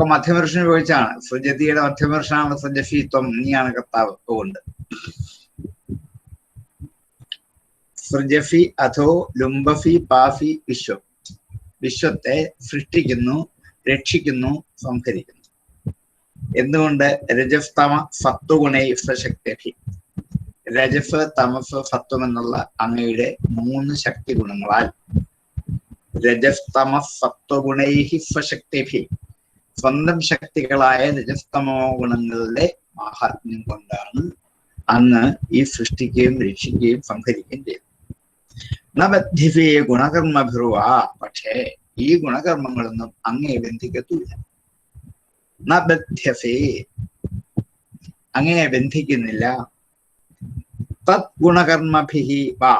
ഒക്കെ മധ്യമപുരുഷന് ഉപയോഗിച്ചാണ്. സൃജതിയുടെ മധ്യമപുരുഷനാണ് സൃജഫി ത്വം, നീയാണ് കർത്താവ് കൊണ്ട്. സൃജഫി അഥോ ലുംബഫി പാഫി വിശ്വം. വിശ്വത്തെ സൃഷ്ടിക്കുന്നു, രക്ഷിക്കുന്നു, സംഹരിക്കുന്നു. എന്തുകൊണ്ട്? രജഫ് തമ സത്വഗുണൈ സശക്തി. രജഫ് തമഫ് സത്വം എന്നുള്ള അങ്ങയുടെ 3 ശക്തി ഗുണങ്ങളാൽ രജഫ് തമ സത്വഗുണൈഹി സ്വശക്തിഭി, സ്വന്തം ശക്തികളായ രജസ്തമോ ഗുണങ്ങളുടെ മാഹാത്മ്യം കൊണ്ടാണ് അങ്ങ് ഈ സൃഷ്ടിക്കുകയും രക്ഷിക്കുകയും സംഹരിക്കുകയും ചെയ്തു. നബദ്ധിഫേ ഗുണകർമ്മഭിറുവ, പക്ഷേ ഈ ഗുണകർമ്മങ്ങളൊന്നും അങ്ങയെ ബന്ധിക്കത്തില്ല. നബദ്ധ്യഫേ, അങ്ങയെ ബന്ധിക്കുന്നില്ല. തത് ഗുണകർമ്മഭിഹി വാ,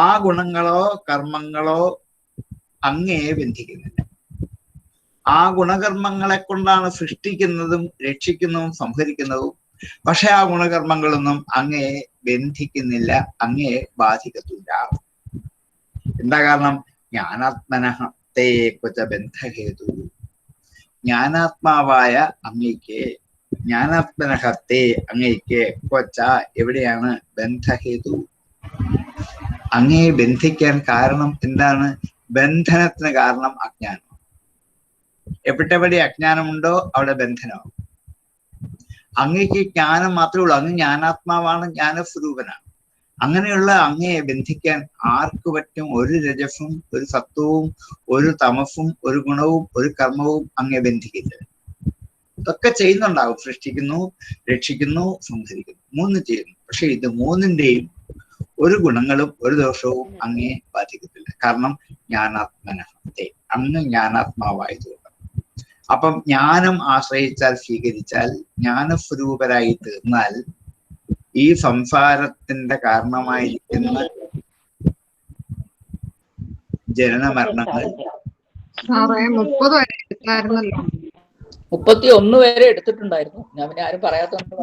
ആ ഗുണങ്ങളോ കർമ്മങ്ങളോ അങ്ങയെ ബന്ധിക്കുന്നില്ല. ആ ഗുണകർമ്മങ്ങളെ കൊണ്ടാണ് സൃഷ്ടിക്കുന്നതും രക്ഷിക്കുന്നതും സംഹരിക്കുന്നതും. പക്ഷെ ആ ഗുണകർമ്മങ്ങളൊന്നും അങ്ങയെ ബന്ധിക്കുന്നില്ല, അങ്ങയെ ബാധിക്കത്തില്ല. എന്താ കാരണം? ജ്ഞാനാത്മനഃ തേ ക്വച ബന്ധഹേതു. ജ്ഞാനാത്മാവായ അങ്ങയ്ക്ക്, ജ്ഞാനാത്മനഃ തേ അങ്ങയ്ക്ക്, ക്വച എവിടെയാണ്, ബന്ധഹേതു അങ്ങയെ ബന്ധിക്കാൻ കാരണം എന്താണ്? ബന്ധനത്തിന് കാരണം അജ്ഞാനം. എവിടെവിടെ അജ്ഞാനമുണ്ടോ അവിടെ ബന്ധനമാകും. അങ്ങയ്ക്ക് ജ്ഞാനം മാത്രമേ ഉള്ളൂ. അങ്ങ് ജ്ഞാനാത്മാവാണ്, ജ്ഞാനസ്വരൂപനാണ്. അങ്ങനെയുള്ള അങ്ങയെ ബന്ധിക്കാൻ ആർക്ക് പറ്റും? ഒരു രജസും ഒരു സത്വവും ഒരു തമസും ഒരു ഗുണവും ഒരു കർമ്മവും അങ്ങയെ ബന്ധിക്കില്ല. ഇതൊക്കെ ചെയ്യുന്നുണ്ടാവും. സൃഷ്ടിക്കുന്നു, രക്ഷിക്കുന്നു, സംഹരിക്കുന്നു, 3 ചെയ്യുന്നു. പക്ഷെ ഇത് 3ന്റെയും ഒരു ഗുണങ്ങളും ഒരു ദോഷവും അങ്ങയെ ബാധിക്കത്തില്ല. കാരണം ജ്ഞാനാത്മനത്തെ, അങ്ങ് ജ്ഞാനാത്മാവായതുകൊണ്ട്. അപ്പം ജ്ഞാനം ആശ്രയിച്ചാൽ, സ്വീകരിച്ചാൽ, ജ്ഞാനസ്വരൂപരായി തീർന്നാൽ ഈ സംസാരത്തിന്റെ കാരണമായിരിക്കുന്ന ജനന മരണങ്ങൾ 31 വരെ എടുത്തിട്ടുണ്ടായിരുന്നു. ഞാൻ പിന്നെ ആരും പറയാത്തോണ്ട്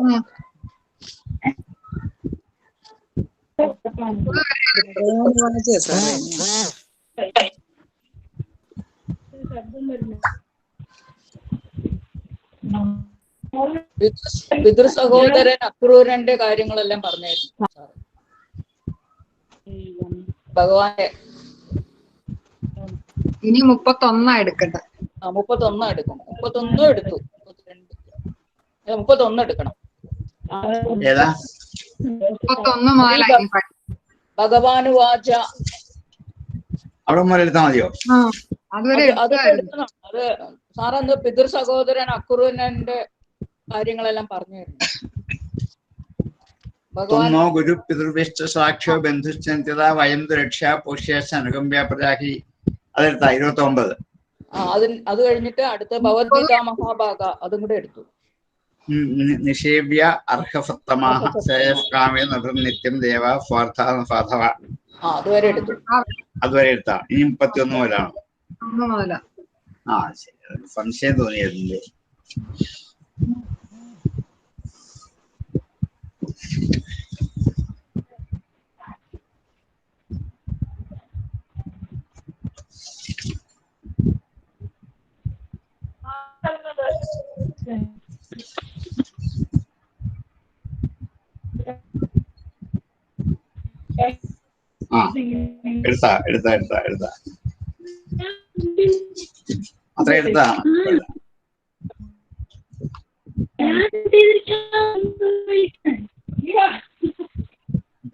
പിതൃ സഹോദരൻ അക്രൂരന്റെ കാര്യങ്ങളെല്ലാം പറഞ്ഞായിരുന്നു ഭഗവാന്റെ. ഇനി 31 എടുക്കണ്ട. 31 എടുക്കണം. 31 എടുത്തു. 31 എടുക്കണം. ഭഗവാൻ വാച അവിടെ മുതൽ എടുത്താൽ മതിയോ? അത് എടുക്കണം. അത് സാറന്ന് പിതൃ സഹോദരൻ അക്രൂരന്റെ കാര്യങ്ങളെല്ലാം പറഞ്ഞായിരുന്നു. ഭഗവാനോ ഗുരു പിതൃവിഷ്ട സാക്ഷ്യോ ബന്ധുശ്ചന്യത വയം രക്ഷ പോഷ്യാശ അനുകമ്പ്യ പ്രജാഹി. അതെടുത്ത 29. അത് കഴിഞ്ഞിട്ട് അടുത്ത ഭഗവത്ഗീത മഹാഭാഗ അതും കൂടെ എടുത്തു. നിഷേവ്യ അർഹസത്തമാഹ ശ്രേയസ്കാമേ നിത്യം ദേവ സ്വാർത്ഥാധവ. അതുവരെ എടുത്തു. അതുവരെ എടുത്താ. ഇനി 31 മുതലാണ്. ശരി. സംശയം തോന്നിയതിന്റെ എടുത്ത അത്ര എടുത്താണ്.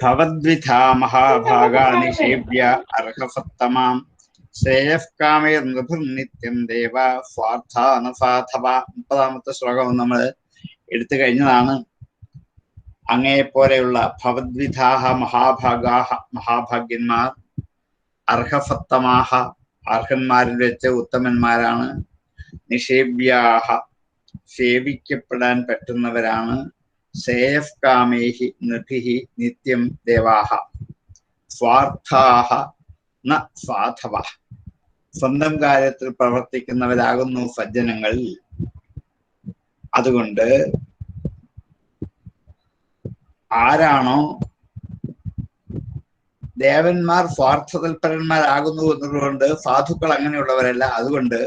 ഭവദ്വിധാ മഹാഭാഗാ നിഷേവ്യ അർഹസത്തമാം ശ്രേയസ്കാമേ നിത്യം ദേവ സ്വാർത്ഥാനസാധവ. 30ാമത്തെ ശ്ലോകം നമ്മൾ എടുത്തു കഴിഞ്ഞതാണ്. അങ്ങയെപ്പോലെയുള്ള ഭവദ്വിധാഹ മഹാഭാഗാഹ, മഹാഭാഗ്യന്മാർ, അർഹസത്തമാഹ, അർഹന്മാരിൽ വെച്ച് ഉത്തമന്മാരാണ്, നിഷേവ്യാഹ, സേവിക്കപ്പെടാൻ പറ്റുന്നവരാണ്, ശ്രേയസ്കാമേഹി നൃഭിഹി നിത്യം ദേവാഹ, സ്വാർത്ഥാഹ ന സാധവ, സ്വന്തം കാര്യത്തിൽ പ്രവർത്തിക്കുന്നവരാകുന്നു സജ്ജനങ്ങൾ. അതുകൊണ്ട് ആരാണോ ദേവന്മാർ സ്വാർത്ഥതൽപരന്മാരാകുന്നു എന്നതുകൊണ്ട് സാധുക്കൾ അങ്ങനെയുള്ളവരല്ല. അതുകൊണ്ട്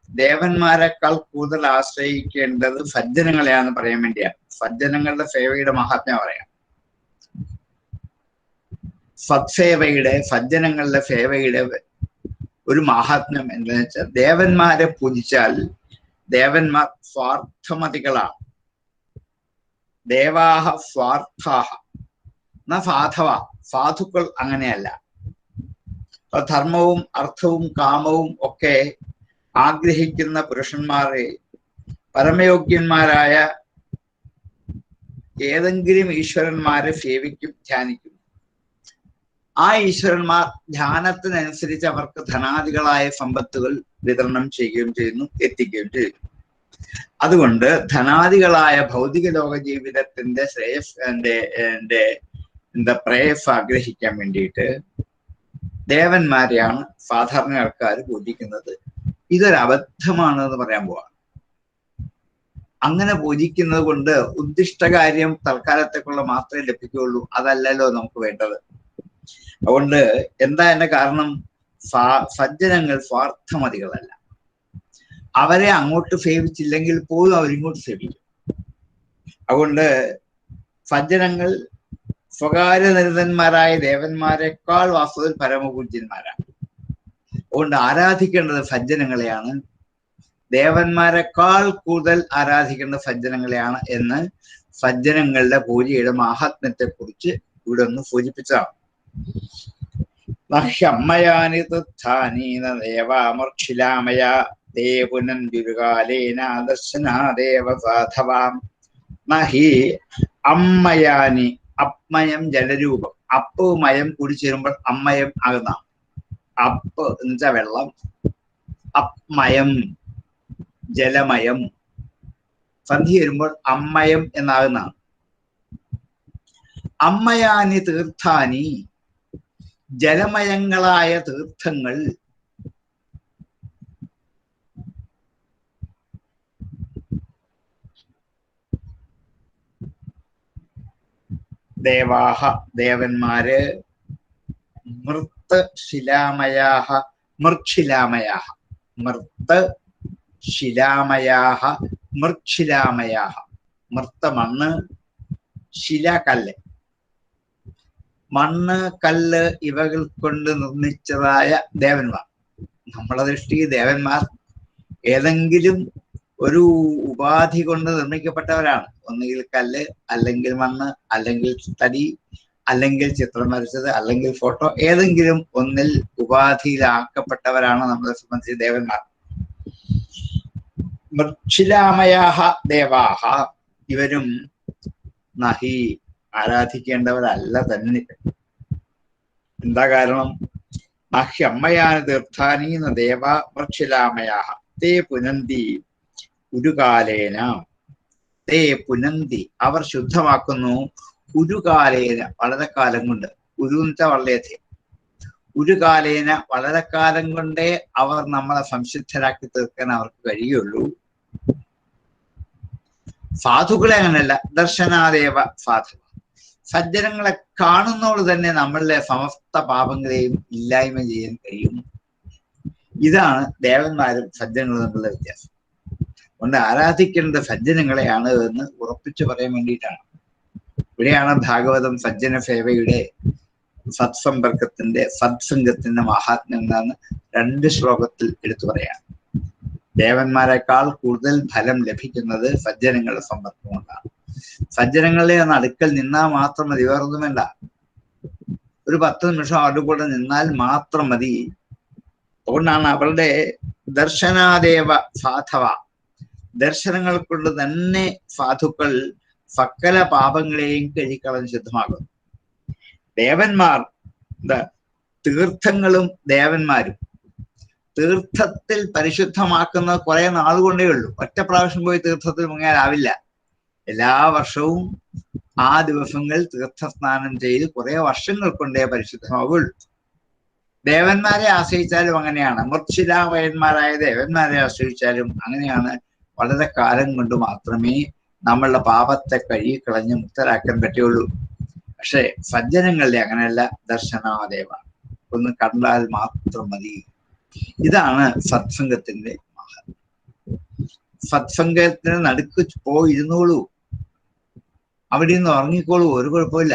ദേവന്മാരെക്കാൾ കൂടുതൽ ആശ്രയിക്കേണ്ടത് സജ്ജനങ്ങളെയാണെന്ന് പറയാൻ വേണ്ടിയാണ്. സജ്ജനങ്ങളുടെ സേവയുടെ മഹാത്മ്യം പറയാം. സത്സേവയുടെ, സജ്ജനങ്ങളുടെ സേവയുടെ ഒരു മഹാത്മ്യം എന്താണെന്ന് വെച്ചാൽ, ദേവന്മാരെ പൂജിച്ചാൽ ദേവന്മാർ സ്വാർത്ഥമതികളാണ്. ദേവാഹ സ്വാർത്ഥാഹ ന സാധവ, സാധുക്കൾ അങ്ങനെയല്ല. ധർമ്മവും അർത്ഥവും കാമവും ഒക്കെ ആഗ്രഹിക്കുന്ന പുരുഷന്മാരെ പരമയോഗ്യന്മാരായ ഏതെങ്കിലും ഈശ്വരന്മാരെ സേവിക്കും, ധ്യാനിക്കും. ആ ഈശ്വരന്മാർ ധ്യാനത്തിനനുസരിച്ച് അവർക്ക് ധനാദികളായ സമ്പത്തുകൾ വിതരണം ചെയ്യുകയും ചെയ്യുന്നു, എത്തിക്കുകയും ചെയ്യുന്നു. അതുകൊണ്ട് ധനാദികളായ ഭൗതിക ലോക ജീവിതത്തിന്റെ പ്രേയസ് ആഗ്രഹിക്കാൻ വേണ്ടിയിട്ട് ദേവന്മാരെയാണ് സാധാരണ ആൾക്കാർ പൂജിക്കുന്നത്. ഇതൊരു അബദ്ധമാണ് എന്ന് പറയാൻ പോവാ. അങ്ങനെ പൂജിക്കുന്നത് കൊണ്ട് ഉദ്ദിഷ്ടകാര്യം തൽക്കാലത്തേക്കുള്ള മാത്രമേ ലഭിക്കുകയുള്ളൂ. അതല്ലല്ലോ നമുക്ക് വേണ്ടത്. അതുകൊണ്ട് എന്താ എന്റെ കാരണം? സജ്ജനങ്ങൾ സ്വാർത്ഥമതികളല്ല. അവരെ അങ്ങോട്ട് സേവിച്ചില്ലെങ്കിൽ പോലും അവരിങ്ങോട്ട് സേവിക്കും. അതുകൊണ്ട് സജ്ജനങ്ങൾ സ്വകാര്യനിരതന്മാരായ ദേവന്മാരെക്കാൾ വാസ്തവത്തിൽ പരമപൂജ്യന്മാരാണ്. അതുകൊണ്ട് ആരാധിക്കേണ്ടത് സജ്ജനങ്ങളെയാണ്, ദേവന്മാരെക്കാൾ കൂടുതൽ ആരാധിക്കേണ്ടത് സജ്ജനങ്ങളെയാണ് എന്ന് സജ്ജനങ്ങളുടെ പൂജയുടെ മാഹാത്മ്യത്തെ കുറിച്ച് ഇവിടെ ഒന്ന് സൂചിപ്പിച്ചതാണ്. നഹ്യമ്മയാനി തീർത്ഥാനീന ദേവാമർക്ഷിലാമയ ദേ പുനന്തിരുകാലേന ദർശനാദേവ സാധവാം. നഹി അമ്മയാനി, അപ്മയം ജലരൂപം. അപ്പ് മയം കൂടി ചേരുമ്പോൾ അമ്മയം ആകുന്ന, അപ്പ് എന്ന് വെച്ചാൽ വെള്ളം, അപ്മയം ജലമയം, സന്ധി വരുമ്പോൾ അമ്മയം എന്നാകുന്നതാണ്. അമ്മയാനി തീർത്ഥാനി, ജലമയങ്ങളായ തീർത്ഥങ്ങൾ. ദേവാഹ, ദേവന്മാര്, മൃത് ശിലാമയാഹ, മൃക്ഷിലാമയാഹ, മൃത് ശിലാമയാഹ, മൃക്ഷിലാമയാഹ. മൃത്ത മണ്ണ്, ശില കല്ല്. മണ്ണ്, കല്ല് ഇവകൾ കൊണ്ട് നിർമ്മിച്ചതായ ദേവന്മാർ. നമ്മളെ ദൃഷ്ടി ദേവന്മാർ ഏതെങ്കിലും ഒരു ഉപാധി കൊണ്ട് നിർമ്മിക്കപ്പെട്ടവരാണ്. ഒന്നുകിൽ കല്ല്, അല്ലെങ്കിൽ മണ്ണ്, അല്ലെങ്കിൽ തടി, അല്ലെങ്കിൽ ചിത്രം വരച്ചത്, അല്ലെങ്കിൽ ഫോട്ടോ. ഏതെങ്കിലും ഒന്നിൽ ഉപാധിയിലാക്കപ്പെട്ടവരാണ് നമ്മളെ സംബന്ധിച്ച് ദേവന്മാർ. മൃക്ഷിലാമയാഹ ദേവാഹ, ഇവരും നഹി, ആരാധിക്കേണ്ടവരല്ല തന്നെ. എന്താ കാരണം? നഹ്യമ്മയാന തീർത്ഥാനീന ദേവ മൃക്ഷിലാമയാഹ തേ പുനന്തി ഉരുകാലേന. തേ പുനന്തി, അവർ ശുദ്ധമാക്കുന്നു. ഉരുകാലേന, വളരെ കാലം കൊണ്ട്. ഉരു എന്ന് വെച്ചാൽ വളരെ. ഉരുകാലേന, വളരെ കാലം കൊണ്ടേ അവർ നമ്മളെ സംശുദ്ധരാക്കി തീർക്കാൻ അവർക്ക് കഴിയുള്ളൂ. സാധുക്കളെ അങ്ങനല്ല. ദർശനാദേവ സാധു, സജ്ജനങ്ങളെ കാണുന്നോട് തന്നെ നമ്മളുടെ സമസ്ത പാപങ്ങളെയും ഇല്ലായ്മ ചെയ്യാൻ കഴിയും. ഇതാണ് ദേവന്മാരും സജ്ജനങ്ങളും തമ്മിലുള്ള വ്യത്യാസം. അതുകൊണ്ട് ആരാധിക്കേണ്ട സജ്ജനങ്ങളെയാണ് എന്ന് ഉറപ്പിച്ചു പറയാൻ വേണ്ടിയിട്ടാണ്. ഇവിടെയാണ് ഭാഗവതം സജ്ജന സേവയുടെ, സത്സമ്പർക്കത്തിന്റെ, സത്സംഗത്തിന്റെ മഹാത്മ്യം എന്താന്ന് 2 ശ്ലോകത്തിൽ എടുത്തു പറയാം. ദേവന്മാരെക്കാൾ കൂടുതൽ ഫലം ലഭിക്കുന്നത് സജ്ജനങ്ങളുടെ സമ്പർക്കം കൊണ്ടാണ്. സജ്ജനങ്ങളെ ഒന്ന് അടുക്കൽ നിന്നാൽ മാത്രം മതി, വേറൊന്നും വേണ്ട. ഒരു 10 നിമിഷം അവരുടെ കൂടെ നിന്നാൽ മാത്രം മതി. അതുകൊണ്ടാണ് അവരുടെ ദർശനാദേവ സാധവ, ദർശനങ്ങൾ കൊണ്ട് തന്നെ സാധുക്കൾ സകല പാപങ്ങളെയും കഴുകിക്കളഞ്ഞ് ശുദ്ധമാകും. ദേവന്മാർ തീർത്ഥങ്ങളും ദേവന്മാരും തീർത്ഥത്തിൽ പരിശുദ്ധമാക്കുന്ന കുറെ നാളുകൊണ്ടേ ഉള്ളൂ. ഒറ്റ പ്രാവശ്യം പോയി തീർത്ഥത്തിൽ മുങ്ങിയാലാവില്ല. എല്ലാ വർഷവും ആ ദിവസങ്ങൾ തീർത്ഥസ്നാനം ചെയ്ത് കുറെ വർഷങ്ങൾ കൊണ്ടേ പരിശുദ്ധമാവുള്ളൂ. ദേവന്മാരെ ആശ്രയിച്ചാലും അങ്ങനെയാണ്. മൃത്ശിലാമയന്മാരായ ദേവന്മാരെ ആശ്രയിച്ചാലും അങ്ങനെയാണ്. വളരെ കാലം കൊണ്ട് മാത്രമേ നമ്മളുടെ പാപത്തെ കഴുകിക്കളഞ്ഞ് മുക്തരാക്കാൻ പറ്റുള്ളൂ. പക്ഷെ സജ്ജനങ്ങളുടെ അങ്ങനെയല്ല. ദർശനാദേവ, ഒന്ന് കണ്ടാൽ മാത്രം മതി. ഇതാണ് സത്സംഗത്തിന്റെ മഹത്വം. സത്സംഗത്തിന് നടുക്ക് പോയിരുന്നോളൂ, അവിടെ നിന്ന് ഉറങ്ങിക്കോളൂ, ഒരു കുഴപ്പമില്ല.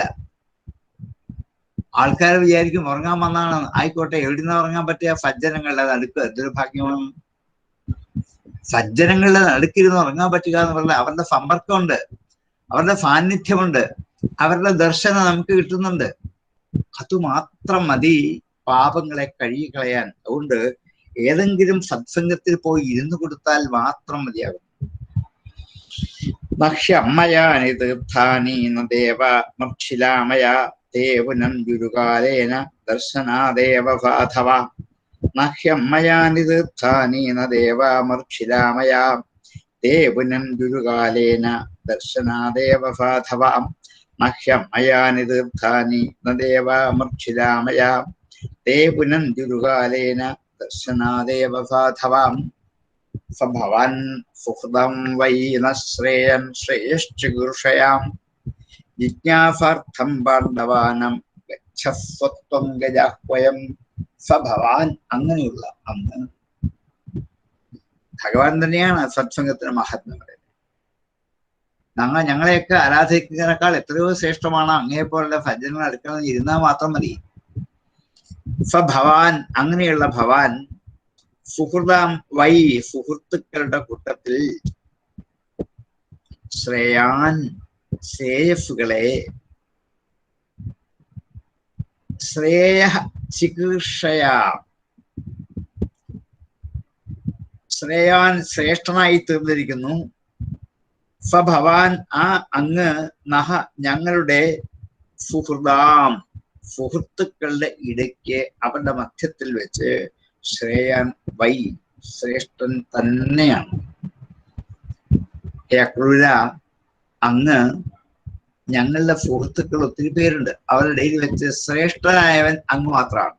ആൾക്കാർ വിചാരിക്കും ഉറങ്ങാൻ വന്നാണ്. ആയിക്കോട്ടെ, എവിടെ നിന്ന് ഉറങ്ങാൻ പറ്റിയ? സജ്ജനങ്ങളുടെ നടുക്ക്. എന്തൊരു ഭാഗ്യമാണ്! സജ്ജനങ്ങളുടെ നടുക്കിരുന്ന് ഉറങ്ങാൻ പറ്റുക എന്ന് പറഞ്ഞാൽ അവരുടെ സമ്പർക്കമുണ്ട്, അവരുടെ സാന്നിധ്യമുണ്ട്, അവരുടെ ദർശനം നമുക്ക് കിട്ടുന്നുണ്ട്. അതുമാത്രം മതി പാപങ്ങളെ കഴുകിക്കളയാൻ. അതുകൊണ്ട് ഏതെങ്കിലും സത്സംഗത്തിൽ പോയി ഇരുന്നു കൊടുത്താൽ മാത്രം മതിയാകും. നഹ്യമ്മയാനി തീർത്ഥാനി ദേവ മക്ഷിലാമയ ദേവുനം ഗുരുകാലേന ദർശനാദേവ സാധവ. നഹ്യമ്മയാനി തീർത്ഥാനി ദേവ മർക്ഷിലാമയ ദേവുനം ഗുരുകാലേന ദർശനാദേവ സാധവ. നഹ്യമ്മയാനി തീർത്ഥാനി ദേവ മർക്ഷിലാമയ ദേവുനം ഗുരുകാലേന ദർശനാദേവ സാധവ. സഭവാൻ സുഹൃദം വൈ നശ്രേയൻ ശ്രേയശ്ചികീർഷയാം ജിജ്ഞാസാർത്ഥം പാണ്ഡവാനം ഗച്ഛസ്വത്വം ഗജാഹ്വയം. സഭവാൻ, അങ്ങനെയുള്ള അങ്ങ്. ഭഗവാൻ തന്നെയാണ് സത്സംഗത്തിന് മഹാത്മ്യം പറയുന്നത്. ഞങ്ങളെയൊക്കെ ആരാധിക്കുന്നതിനേക്കാൾ എത്രയോ ശ്രേഷ്ഠമാണ് അങ്ങേപ്പോലുള്ള സജ്ജനങ്ങൾ അടുക്കള ഇരുന്നാൽ മാത്രം മതി. സഭവാൻ, അങ്ങനെയുള്ള ഭവാൻ. സുഹൃദാം വൈ, സുഹൃത്തുക്കളുടെ കൂട്ടത്തിൽ. ശ്രേയാൻ, ശ്രേയസ്സുകളെ. ശ്രേയ ചികീർഷയ, ശ്രേയാൻ ശ്രേഷ്ഠനായി തീർന്നിരിക്കുന്നു. സഭവാൻ, ആ അങ്ങ്. നഹ, ഞങ്ങളുടെ. സുഹൃദാം, സുഹൃത്തുക്കളുടെ ഇടയ്ക്ക്, അവരുടെ മധ്യത്തിൽ വെച്ച്. ശ്രേയാൻ വൈ, ശ്രേഷ്ഠൻ തന്നെയാണ്. അക്രൂര, അങ്ങ്. ഞങ്ങളുടെ സുഹൃത്തുക്കൾ ഒത്തിരി പേരുണ്ട്, അവരുടെ ഇടയിൽ വെച്ച് ശ്രേഷ്ഠനായവൻ അങ്ങ് മാത്രമാണ്.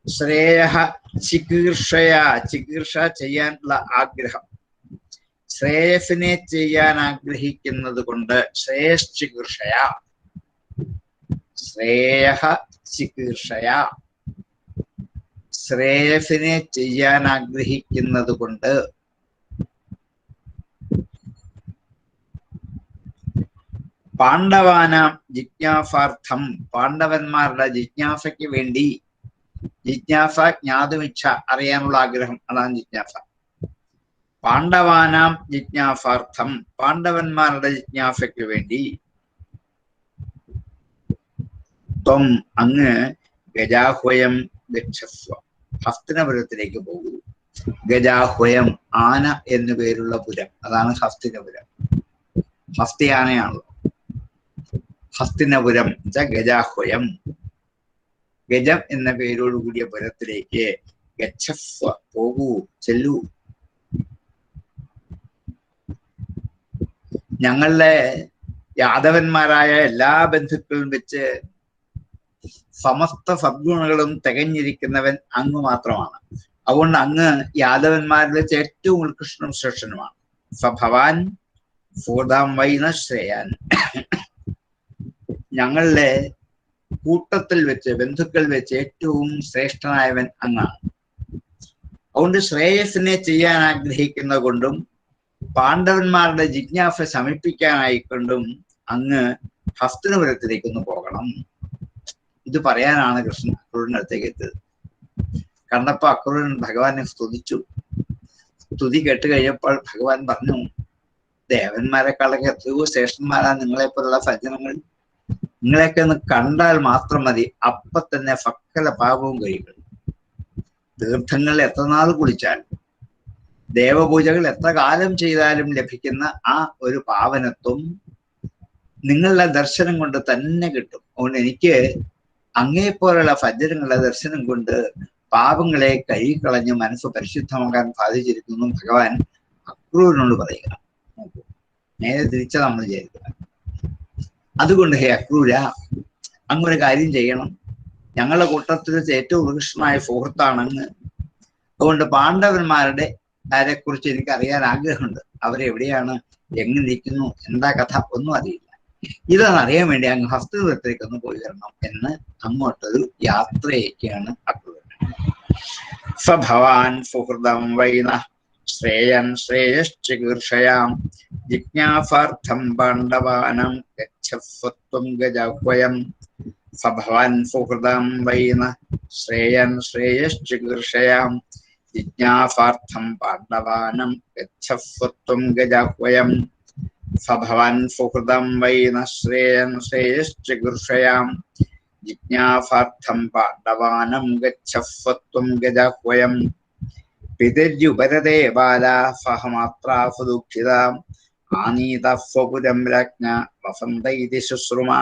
ശ്രേയ ചികീർഷയ, ചികീർഷ ചെയ്യാനുള്ള ആഗ്രഹം, ശ്രേയസിനെ ചെയ്യാൻ ആഗ്രഹിക്കുന്നത് കൊണ്ട്. ശ്രേയശ്ചികീർഷയ, ശ്രേയ ചികീർഷയ, ശ്രേയസിനെ ചെയ്യാൻ ആഗ്രഹിക്കുന്നത് കൊണ്ട്. പാണ്ഡവാനാം ജിജ്ഞാസാർത്ഥം, പാണ്ഡവന്മാരുടെ ജിജ്ഞാസയ്ക്ക് വേണ്ടി. ജിജ്ഞാസ, ജ്ഞാതുമിച്ഛ, അറിയാനുള്ള ആഗ്രഹം, അതാണ് ജിജ്ഞാസ. പാണ്ഡവാനാം ജിജ്ഞാസാർത്ഥം, പാണ്ഡവന്മാരുടെ ജിജ്ഞാസയ്ക്ക് വേണ്ടി. ത്വം, അങ്ങ്. ഗജാഹ്വയം ഗച്ഛസ്വ, ഹസ്തിനപുരത്തിലേക്ക് പോകൂ. ഗജാഹ്വയം, ആന എന്നു പേരുള്ള പുരം, അതാണ് ഹസ്തിനപുരം. ഹസ്തി ആനയാണല്ലോ. ഹസ്തിനപുരം ഗജാഹ്വയം, ഗജം എന്ന പേരോടുകൂടിയ പുരത്തിലേക്ക്. ഗച്ഛസ്വ, പോകൂ, ചെല്ലൂ. ഞങ്ങളുടെ യാദവന്മാരായ എല്ലാ ബന്ധുക്കളും വെച്ച് സമസ്ത സദ്ഗുണങ്ങളും തികഞ്ഞിരിക്കുന്നവൻ അങ്ങ് മാത്രമാണ്. അതുകൊണ്ട് അങ്ങ് യാദവന്മാരിൽ വെച്ച് ഏറ്റവും ഉത്കൃഷ്ടനും ശ്രേഷ്ഠനുമാണ്. സഭവാൻ സുഹൃദാം വൈന ശ്രേയാൻ, ഞങ്ങളുടെ കൂട്ടത്തിൽ വെച്ച്, ബന്ധുക്കൾ വെച്ച് ഏറ്റവും ശ്രേഷ്ഠനായവൻ അങ്ങാണ്. അതുകൊണ്ട് ശ്രേയസിനെ ചെയ്യാൻ ആഗ്രഹിക്കുന്ന കൊണ്ടും പാണ്ഡവന്മാരുടെ ജിജ്ഞാസ ശമിപ്പിക്കാനായിക്കൊണ്ടും അങ്ങ് ഹസ്തിനപുരത്തിലേക്കൊന്ന് പോകണം. ഇത് പറയാനാണ് കൃഷ്ണൻ അക്രൂരന്റെ അടുത്തേക്ക് എത്തിയത്. കണ്ടപ്പോ അക്രൂരൻ ഭഗവാനെ സ്തുതിച്ചു. സ്തുതി കേട്ട് കഴിഞ്ഞപ്പോൾ ഭഗവാൻ പറഞ്ഞു, ദേവന്മാരെക്കാളൊക്കെ എത്രയോ ശ്രേഷ്ഠന്മാരാണ് നിങ്ങളെപ്പോലുള്ള സജ്ജനങ്ങൾ. നിങ്ങളെയൊക്കെ ഒന്ന് കണ്ടാൽ മാത്രം മതി, അപ്പൊ തന്നെ സകല പാപവും കഴിയും. തീർത്ഥങ്ങൾ എത്ര നാൾ കുളിച്ചാൽ, ദേവപൂജകൾ എത്ര കാലം ചെയ്താലും ലഭിക്കുന്ന ആ ഒരു പാവനത്വം നിങ്ങളുടെ ദർശനം കൊണ്ട് തന്നെ കിട്ടും. അതുകൊണ്ട് എനിക്ക് അങ്ങേപ്പോലുള്ള സജ്ജനങ്ങളുടെ ദർശനം കൊണ്ട് പാപങ്ങളെ കഴുകിക്കളഞ്ഞ് മനസ്സ് പരിശുദ്ധമാകാൻ സാധിച്ചിരിക്കുന്നു ഭഗവാൻ അക്രൂരനോട് പറയുക. നേരെ തിരിച്ച നമ്മൾ വിചാരിക്കുക. അതുകൊണ്ട് ഹേ അക്രൂര, അങ്ങൊരു കാര്യം ചെയ്യണം. ഞങ്ങളുടെ കൂട്ടത്തിൽ വെച്ച് ഏറ്റവും ഉത്കൃഷ്ടമായ സുഹൃത്താണ് അങ്ങ്. അതുകൊണ്ട് പാണ്ഡവന്മാരുടെ കുറിച്ച് എനിക്ക് അറിയാൻ ആഗ്രഹമുണ്ട്. അവരെവിടെയാണ്, എങ്ങനെ ഇരിക്കുന്നു, എന്താ കഥ, ഒന്നും അറിയില്ല. ഇതെന്നറിയാൻ വേണ്ടി അങ്ങ് ഹസ്തിനപുരത്തേക്കൊന്ന് പോയി വരണം എന്ന് അങ്ങോട്ടൊരു യാത്രയൊക്കെയാണ് അക്രൂരൻ. സഭവാൻ സുഹൃദം വൈന ശ്രേയൻ ശ്രേയശ്ചികീർഷയാം ജിജ്ഞാസാർത്ഥം പാണ്ഡവാനം ഗച്ഛസ്വത്വം ഗജാഹ്വയം സഭവാൻ സുഹൃദം വൈന ശ്രേയൻ ശ്രേയശ്ചികീർഷയാം ജിജ്ഞാസാർത്ഥം പാണ്ഡവാനം ഗച്ഛസ്വത്വം ഗജാഹ്വയം സഭവാൻ സുഹൃദം വൈന ശ്രേയൻ ശ്രേയശ്ചികീർഷയാം ജിജ്ഞാസാർത്ഥം പാണ്ഡവാനം ഗച്ഛസ്വത്വം ഗജാഹ്വയം പിതര്യുപരതേ ബാലാ സഹമാത്രാസു ദുഃഖിതാ ആനീതസ്വപുരം രാജ്ഞ വസന്ത ഇതി ശുശ്രുമാ.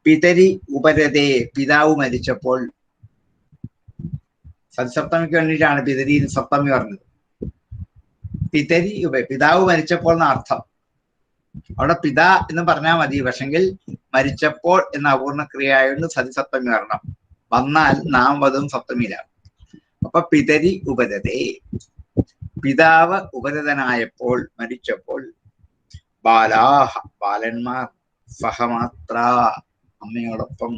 പിതരി ഉപരതേ, പിതാവ് മരിച്ചപ്പോൾ. സപ്തമിക്ക് വേണ്ടിയിട്ടാണ് പിതരി സപ്തമി പറഞ്ഞത്. പിതരി പിതാവ് മരിച്ചപ്പോൾ എന്ന അർത്ഥം. അവിടെ പിതാ എന്ന് പറഞ്ഞാൽ മതി, പക്ഷെങ്കിൽ മരിച്ചപ്പോൾ എന്ന അപൂർണ ക്രിയയായതുകൊണ്ട് സതിസപ്തമി വരണം. വന്നാൽ നാം വധും സപ്തമിയിലാണ്. അപ്പൊ പിതരി ഉപരതേ, പിതാവ് ഉപരതനായപ്പോൾ, മരിച്ചപ്പോൾ, ബാലാഹ ബാലന്മാർ, സഹമാത്ര അമ്മയോടൊപ്പം,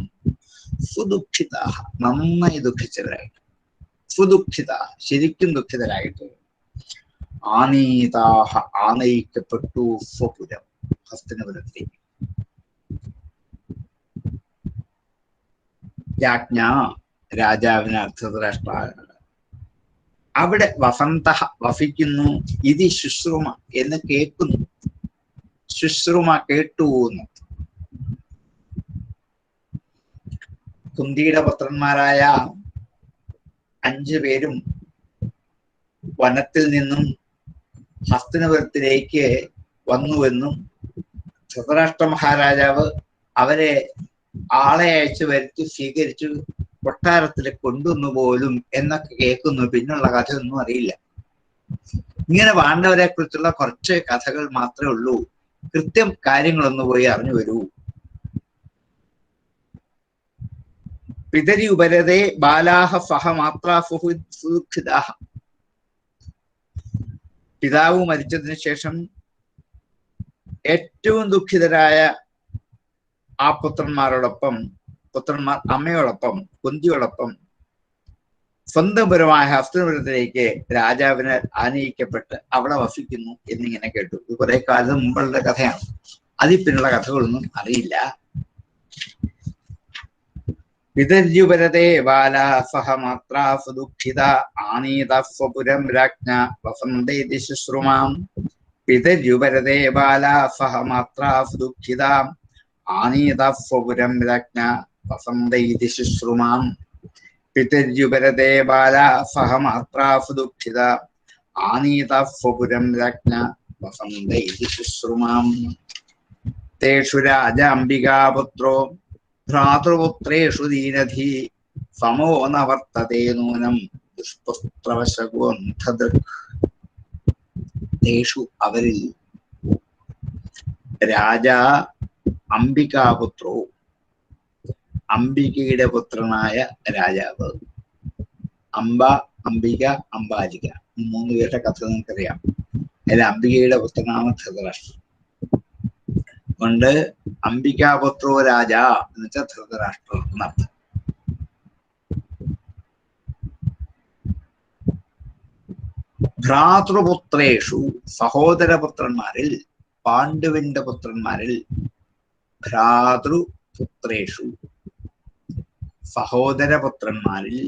സുദുഃഖിതാഹ നന്നായി ദുഃഖിച്ചവരായിട്ട്, സുദുഃഖിത ശരിക്കും ദുഃഖിതരായിട്ട്, ആനീതാഹ ആനയിക്കപ്പെട്ടു, സ്വപുരം ഹസ്തിനപുരത്തേക്ക്. രാജ്ഞ രാജാവിന് ധൃതരാഷ്ട്ര അവിടെ വസന്ത വസിക്കുന്നു, ഇത് ശുശ്രൂമ എന്ന് കേൾക്കുന്നു. ശുശ്രൂമ കേട്ടു എന്ന്. കുന്തിയുടെ പുത്രന്മാരായ 5 പേരും വനത്തിൽ നിന്നും ഹസ്തിനപുരത്തിലേക്ക് വന്നുവെന്നും ധൃതരാഷ്ട്ര മഹാരാജാവ് അവരെ ആളെ അയച്ചു വരുത്തി സ്വീകരിച്ചു കൊട്ടാരത്തിൽ കൊണ്ടുവന്നു പോലും എന്നൊക്കെ കേൾക്കുന്നു. പിന്നുള്ള കഥയൊന്നും അറിയില്ല. ഇങ്ങനെ പാണ്ഡവരെ കുറിച്ചുള്ള കുറച്ച് കഥകൾ മാത്രമേ ഉള്ളൂ. കൃത്യം കാര്യങ്ങളൊന്നു പോയി അറിഞ്ഞു വരൂ. പിതരി ഉപരതേ ബാലാഹ സഹമാത്ര സുദുഃഖിതാഹ. പിതാവ് മരിച്ചതിന് ശേഷം ഏറ്റവും ദുഃഖിതരായ ആ പുത്രന്മാർ അമ്മയോടൊപ്പം കുന്തിയോടൊപ്പം സ്വന്തം പുരമായ ഹസ്തിനപുരത്തിലേക്ക് രാജാവിനെ ആനയിക്കപ്പെട്ട് അവിടെ വസിക്കുന്നു എന്നിങ്ങനെ കേട്ടു. ഇത് കുറെ കാലം മുമ്പുള്ള കഥയാണ്. അതിൽ പിന്നുള്ള കഥകളൊന്നും അറിയില്ല. പിതര്യുപരതേ ബാലാ സഹമാത്രാ സുദുഃഖിത ആനീതസ്വപുരം രാജ്ഞ വസന്തേതി ശുശ്രുമാം. പിതര്യുപരതേ ബാലാ സഹമാത്രാ സുദുഃഖിത ആനീതസ്വപുരം രാജ്ഞ വസന്തേതി ശുശ്രുമാം. പിതര്യുപരതേ ബാലാ സഹമാത്രാ സുദുഃഖിത ആനീതസ്വപുരം രാജ്ഞ വസന്തേതി ശുശ്രുമാം. തേഷു രാജാംബികാപുത്രോ ഭ്രാതൃപുത്രേഷു ദീനധീ സമോ ന വർത്തതേ നൂനം ദുഷ്പുത്രവശകുന്ധദൃക്. തേഷു അവരിൽ രാജാ അംബികാപുത്രോ അംബികയുടെ പുത്രനായ രാജാവ്. അംബ, അംബിക, അംബാലിക 3 പേരുടെ കഥ നിങ്ങൾക്കറിയാം. അതിൽ അംബികയുടെ പുത്രനാണ് ധൃതരാഷ്ട്രൻ. കൊണ്ട് അംബികാപുത്രോ രാജ എന്ന് വെച്ചാൽ ധൃതരാഷ്ട്രർ എന്നർത്ഥം. ഭ്രാതൃപുത്രേഷു സഹോദരപുത്രന്മാരിൽ, പാണ്ഡുവിന്റെ പുത്രന്മാരിൽ, ഭ്രാതൃപുത്രേഷു സഹോദരപുത്രന്മാരിൽ,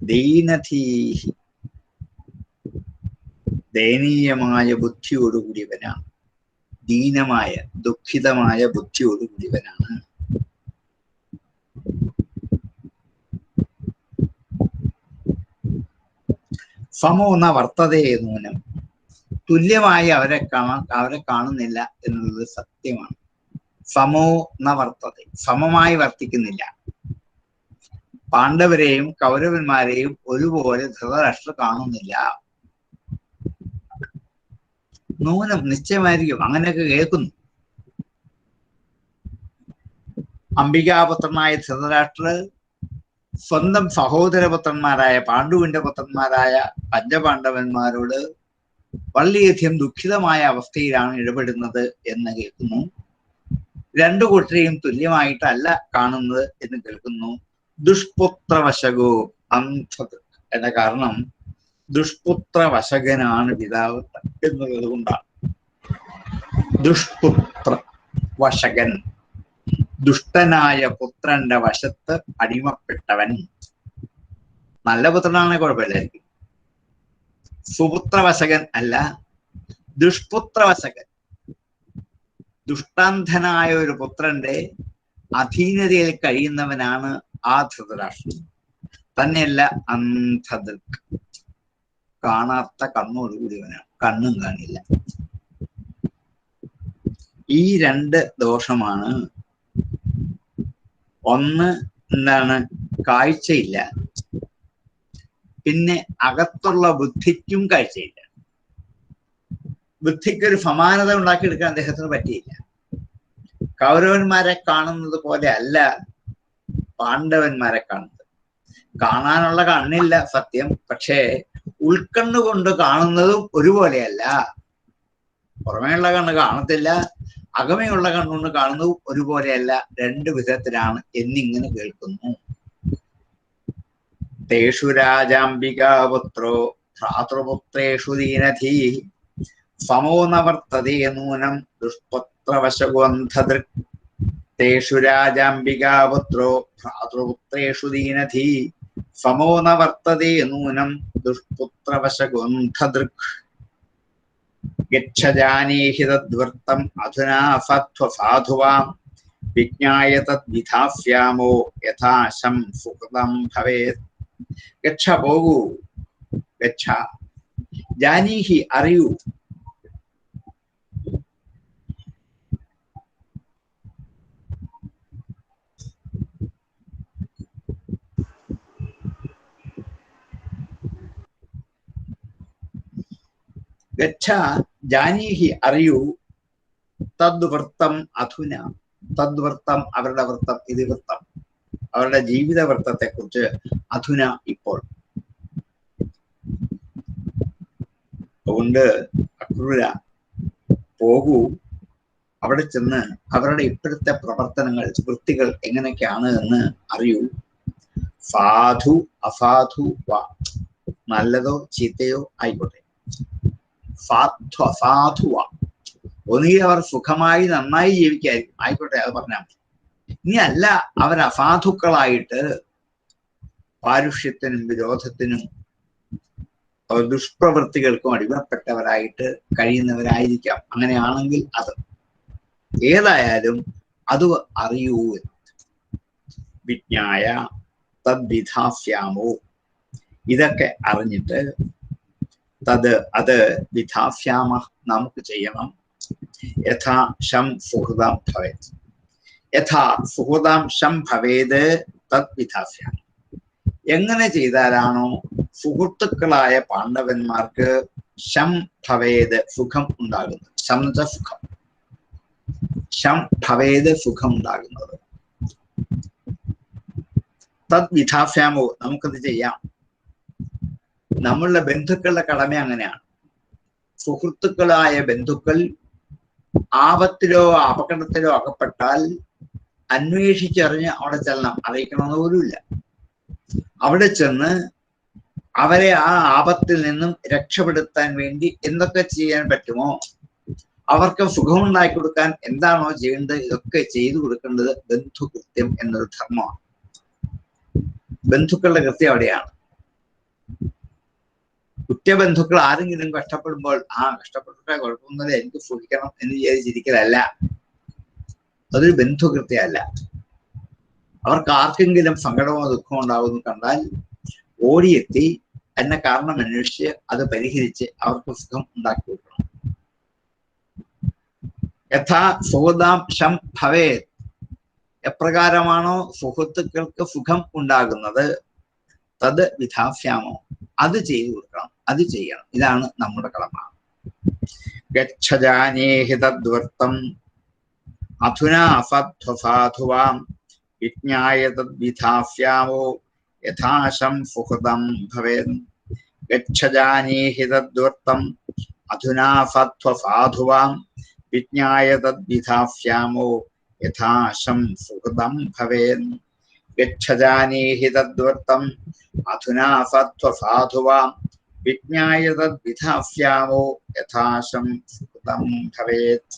ദീനധീഹി ദയനീയമായ ബുദ്ധിയോടുകൂടിയവനാണ്. ദീനമായ ദുഃഖിതമായ ബുദ്ധിയോടുകൂടിയവനാണ്. സമോ ന വർത്തതേ നൂനം. തുല്യമായി അവരെ കാണുന്നില്ല എന്നുള്ളത് സത്യമാണ്. സമോ ന വർത്തത, സമമായി വർത്തിക്കുന്നില്ല. പാണ്ഡവരെയും കൗരവന്മാരെയും ഒരുപോലെ ധൃതരാഷ്ട്ര കാണുന്നില്ല. നൂനം നിശ്ചയമായിരിക്കും, അങ്ങനെയൊക്കെ കേൾക്കുന്നു. അംബികാപുത്രനായ ധൃതരാഷ്ട്ര സ്വന്തം സഹോദരപുത്രന്മാരായ പാണ്ഡുവിന്റെ പുത്രന്മാരായ പഞ്ചപാണ്ഡവന്മാരോട് വളരെയധികം ദുഃഖിതമായ അവസ്ഥയിലാണ് ഇടപെടുന്നത് എന്ന് കേൾക്കുന്നു. 2 കൂട്ടരെയും തുല്യമായിട്ടല്ല കാണുന്നത് എന്ന് കേൾക്കുന്നു. ദുഷ്പുത്രവശകോ അന്ധത് എന്ന കാരണം ദുഷ്പുത്രവശകനാണ് പിതാവ് എന്നുള്ളത് കൊണ്ടാണ്. ദുഷ്പുത്ര വശകൻ, ദുഷ്ടനായ പുത്രന്റെ വശത്ത് അടിമപ്പെട്ടവൻ. നല്ല പുത്രനാണെങ്കിൽ കുഴപ്പമില്ലായിരിക്കും. സുപുത്രവശകൻ അല്ല, ദുഷ്പുത്രവശകൻ. ദുഷ്ടാന്ധനായ ഒരു പുത്രന്റെ അധീനതയിൽ കഴിയുന്നവനാണ് ആ ധൃതരാഷ്ട്രൻ. തന്നെയല്ല അന്ധദൃക്, കാണാത്ത കണ്ണോടുകൂടിയവനാണ്, കണ്ണും കാണില്ല. ഈ രണ്ട് ദോഷമാണ്. ഒന്ന് എന്താണ്? കാഴ്ചയില്ല. പിന്നെ അകത്തുള്ള ബുദ്ധിക്കും കാഴ്ചയില്ല. ബുദ്ധിക്കൊരു സമാനത ഉണ്ടാക്കിയെടുക്കാൻ അദ്ദേഹത്തിന് പറ്റിയില്ല. കൗരവന്മാരെ കാണുന്നത് പോലെ അല്ല പാണ്ഡവന്മാരെ കാണുന്നത്. കാണാനുള്ള കണ്ണില്ല സത്യം, പക്ഷേ ഉൾക്കണ്ണുകൊണ്ട് കാണുന്നതും ഒരുപോലെയല്ല. പുറമേയുള്ള കണ്ണ് കാണത്തില്ല, അകമയുള്ള കണ്ണുകൊണ്ട് കാണുന്നതും ഒരുപോലെയല്ല, രണ്ടു വിധത്തിലാണ് എന്നിങ്ങനെ കേൾക്കുന്നു. തേഷു രാജാംബികാപുത്രോ ഭ്രാതൃപുത്രേഷു ദീനധീ സമോ നവർത്തതേ നൂനം ദുഷ്പുത്രവശകുന്ധദൃക്. തേഷു രാജാംബികാപുത്രോ ഭ്രാതൃപുത്രേഷു ദീനധീ സമോ നവർത്തതേ നൂനം ദുഷ്പുത്രവശകുന്ധദൃക്. ഗച്ഛജാനീഹി തദ്വൃത്തം അധുനാ സത്വസാധുവാം വിജ്ഞായ തദ്വിധാസ്യാമോ യഥാശം സുഹൃതം ഭവേത്. ഗച്ഛ, പോകൂ. ഗച്ഛ, ജാനീഹി, അറിയൂ. ഗച്ഛ, ജാനീഹി, അറിയൂ. തദ്വൃത്തം അധുന. തദ്വൃത്തം അവരുടെ വൃത്തം, ഇതിവൃത്തം അവരുടെ ജീവിത വൃത്തത്തെ കുറിച്ച്. അധുന, ഇപ്പോൾ. അതുകൊണ്ട് അക്രൂര, പോകൂ, അവിടെ ചെന്ന് അവരുടെ ഇപ്പോഴത്തെ പ്രവർത്തനങ്ങൾ, വൃത്തികൾ എങ്ങനെയൊക്കെയാണ് എന്ന് അറിയൂ. സാധു അസാധു വ, നല്ലതോ ചീത്തയോ ആയിക്കോട്ടെ. അസാധുവ, ഒന്നുകിൽ അവർ സുഖമായി നന്നായി ജീവിക്കായിരിക്കും, ആയിക്കോട്ടെ, അത് പറഞ്ഞാൽ മതി. ഇനി അല്ല, അവർ അസാധുക്കളായിട്ട് പാരുഷ്യത്തിനും വിരോധത്തിനും ദുഷ്പ്രവൃത്തികൾക്കും അടിമപ്പെട്ടവരായിട്ട് കഴിയുന്നവരായിരിക്കാം. അങ്ങനെയാണെങ്കിൽ അത് ഏതായാലും അത് അറിയൂ. വിജ്ഞായ തദ്വിധാസ്യാമോ, ഇതൊക്കെ അറിഞ്ഞിട്ട് അത് വിധാസ്യാമ, നമുക്ക് ചെയ്യണം. യഥാ ശം സുഹൃതാം ഭവേത്. യഥാ സുഹൃതാം ശം ഭവേത് തദ്വിധാസ്യാമ. എങ്ങനെ ചെയ്താലാണോ സുഹൃത്തുക്കളായ പാണ്ഡവന്മാർക്ക് ശം ഭവേത്, സുഖം ഉണ്ടാകുന്നത്. ശം എന്ന സുഖം, ശം ഭവേത്, സുഖം ഉണ്ടാകുന്നത്. തദ്വിധാസ്യാമോ, നമുക്കത് ചെയ്യാം. നമ്മളുടെ ബന്ധുക്കളുടെ കടമ അങ്ങനെയാണ്. സുഹൃത്തുക്കളായ ബന്ധുക്കൾ ആപത്തിലോ അപകടത്തിലോ അകപ്പെട്ടാൽ അന്വേഷിച്ചറിഞ്ഞ് അവിടെ ചെല്ലണം. അറിയിക്കണമെന്ന് പോലുമില്ല. അവിടെ ചെന്ന് അവരെ ആ ആപത്തിൽ നിന്നും രക്ഷപ്പെടുത്താൻ വേണ്ടി എന്തൊക്കെ ചെയ്യാൻ പറ്റുമോ, അവർക്ക് സുഖമുണ്ടാക്കി കൊടുക്കാൻ എന്താണോ ചെയ്യേണ്ടത്, ഇതൊക്കെ ചെയ്തു കൊടുക്കേണ്ടത് ബന്ധുകൃത്യം എന്നൊരു ധർമ്മമാണ്. ബന്ധുക്കളുടെ കൃത്യം അവിടെയാണ്. കുറ്റബന്ധുക്കൾ ആരെങ്കിലും കഷ്ടപ്പെടുമ്പോൾ കഷ്ടപ്പെട്ടിട്ടേ കുഴപ്പമൊന്നുമില്ല, എനിക്ക് സുഖിക്കണം എന്ന് വിചാരിച്ചിരിക്കലല്ല. അതൊരു ബന്ധുകൃത്യമല്ല. അവർക്ക് ആർക്കെങ്കിലും സങ്കടമോ ദുഃഖമോ ഉണ്ടാവുമെന്ന് കണ്ടാൽ ഓടിയെത്തി എന്നെ കാരണം അന്വേഷിച്ച് അത് പരിഹരിച്ച് അവർക്ക് സുഖം ഉണ്ടാക്കി കൊടുക്കണം. യഥാ സുഹൃതാം ശം ഭവേത്, എപ്രകാരമാണോ സുഹൃത്തുക്കൾക്ക് സുഖം ഉണ്ടാകുന്നത്, തത് വിധാസ്യാമോ, അത് ചെയ്തു കൊടുക്കണം, അത് ചെയ്യണം. ഇതാണ് നമ്മുടെ കടമ. ഗച്ഛജാനേഹി തദ്വൃത്തം അധുനാ സത്വസാധുവാം വിജ്ഞായ തദ്വിധാസ്യാമോ യഥാശം സുഹൃതം ഭവേത്. ഗച്ഛജാനേഹി തദ്വൃത്തം അധുനാ സത്വസാധുവാം വിജ്ഞായ തദ്വിധാസ്യാമോ യഥാശം സുഹൃതം ഭവേത്. ഗച്ഛജാനീഹി തദ്വൃത്തം അധുനാ സത്വസാധുവാം വിജ്ഞായ തദ്വിധാസ്യാമോ യഥാശം സുകൃതം ഭവേത്.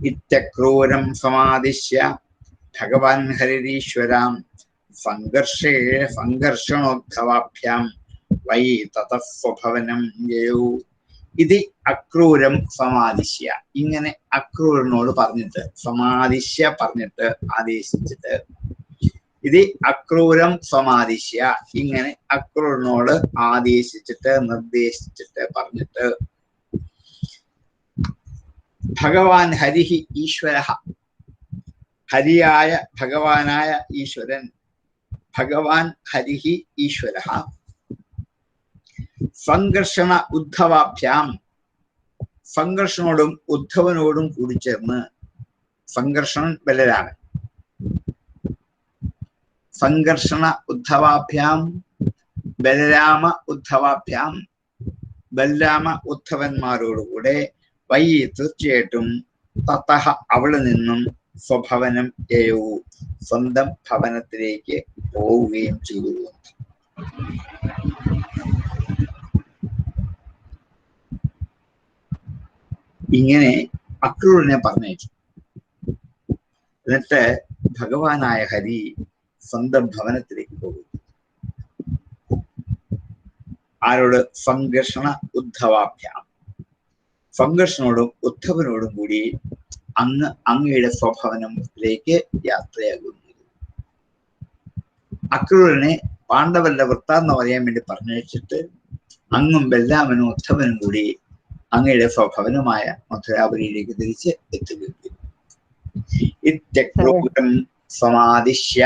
ഇത്യക്രൂരം സമാദിശ്യ ഭഗവാൻ ഹരിരീശ്വരാം സംഘർഷണോദ്ഭവാഭ്യാം വൈ തതഃ സ്വഭവനം യയൗ. ഇത് അക്രൂരം സമാദിശ്യ, ഇങ്ങനെ അക്രൂരനോട് പറഞ്ഞിട്ട്, സമാദിശ്യ പറഞ്ഞിട്ട് ആദേശിച്ചിട്ട്, ഇത് അക്രൂരം സമാദിശ്യ, ഇങ്ങനെ അക്രൂരനോട് ആദേശിച്ചിട്ട് നിർദ്ദേശിച്ചിട്ട് പറഞ്ഞിട്ട്, ഭഗവാൻ ഹരിഹി ഈശ്വര, ഹരിയായ ഭഗവാനായ ഈശ്വരൻ, ഭഗവാൻ ഹരിഹി ഈശ്വര, സംഘർഷണ ഉദ്ധവാഭ്യാം, സംഘർഷനോടും ഉദ്ധവനോടും കൂടി ചേർന്ന്, സംഘർഷണൻ ബലരാമൻ, സംഘർഷണ ഉദ്ധവാഭ്യാം ബലരാമ ഉദ്ധവാഭ്യാം, ബലരാമ ഉദ്ധവന്മാരോടുകൂടെ വൈ തീർച്ചയായിട്ടും തതഃ അവിടെ നിന്നും സ്വഭവനം യയൗ സ്വന്തം ഭവനത്തിലേക്ക് പോവുകയും ചെയ്തു. ഇങ്ങനെ അക്രൂരനെ പറഞ്ഞയച്ചു. എന്നിട്ട് ഭഗവാനായ ഹരി സ്വന്തം ഭവനത്തിലേക്ക് പോകും. ആരോട്? സംഘർഷണ ഉദ്ധവാഭ്യാം, സംഘർഷനോടും ഉദ്ധവനോടും കൂടി അങ്ങയുടെ സ്വഭവനത്തിലേക്ക് യാത്രയാകുന്നു. അക്രൂരനെ പാണ്ഡവരുടെ വൃത്താന്തം അറിയാൻ വേണ്ടി പറഞ്ഞയച്ചിട്ട് അങ്ങും ബലരാമനും ഉദ്ധവനും കൂടി അങ്ങയുടെ സ്വഭവനമായ മഥുരാപുരിയിലേക്ക് തിരിച്ച് എത്തുകയും ഇത്യക്രൂരം സമാദിശ്യ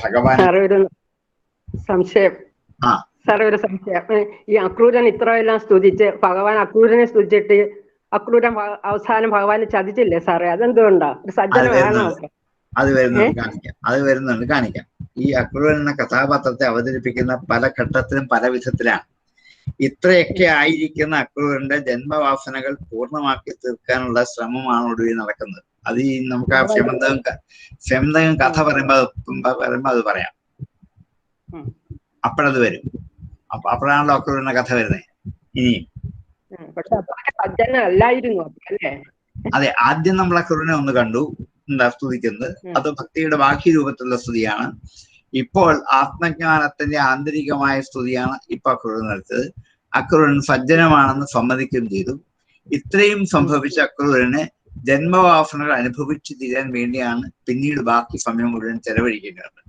ഭഗവാൻ. സംശയം സാറേ, ഒരു സംശയം. ഈ അക്രൂരൻ ഇത്രയെല്ലാം സ്തുതിച്ച് ഭഗവാൻ അക്രൂരനെ സ്തുതിച്ചിട്ട് അക്രൂരൻ അവസാനം ഭഗവാനെ ചതിച്ചില്ലേ സാറേ? അതെന്തുകൊണ്ടാ? സജ്ജനമാണോ? അത് വരുന്നുണ്ട് കാണിക്കാം. ഈ അക്രൂരൻ എന്ന കഥാപാത്രത്തെ അവതരിപ്പിക്കുന്ന പല ഘട്ടത്തിലും പല വിധത്തിലാണ്. ഇത്രയൊക്കെ ആയിരിക്കുന്ന അക്രൂരന്റെ ജന്മവാസനകൾ പൂർണ്ണമാക്കി തീർക്കാനുള്ള ശ്രമമാണ് ഒടുവിൽ നടക്കുന്നത്. അത് ഈ നമുക്ക് ആ ക്ഷമന്തകം കഥ പറയുമ്പോ അത് പറയാം. അപ്പോഴത് വരും. അപ്പോഴാണല്ലോ അക്രൂരന്റെ കഥ വരുന്നത്. ഇനിയും അതെ, ആദ്യം നമ്മൾ അക്രൂരനെ ഒന്ന് കണ്ടു, എന്താ സ്തുതിക്കുന്നത്. അത് ഭക്തിയുടെ ബാക്കി രൂപത്തിലുള്ള സ്തുതിയാണ്. ഇപ്പോൾ ആത്മജ്ഞാനത്തിന്റെ ആന്തരികമായ സ്തുതിയാണ് ഇപ്പൊ അക്രൂരൻ നടത്തത്. അക്രൂരൻ സജ്ജനമാണെന്ന് സമ്മതിക്കുകയും ചെയ്തു. ഇത്രയും സംഭവിച്ച അക്രൂരന് ജന്മവാസനകൾ അനുഭവിച്ചു തീരാൻ വേണ്ടിയാണ് പിന്നീട് ബാക്കി സമയം മുഴുവൻ ചെലവഴിക്കേണ്ടത്.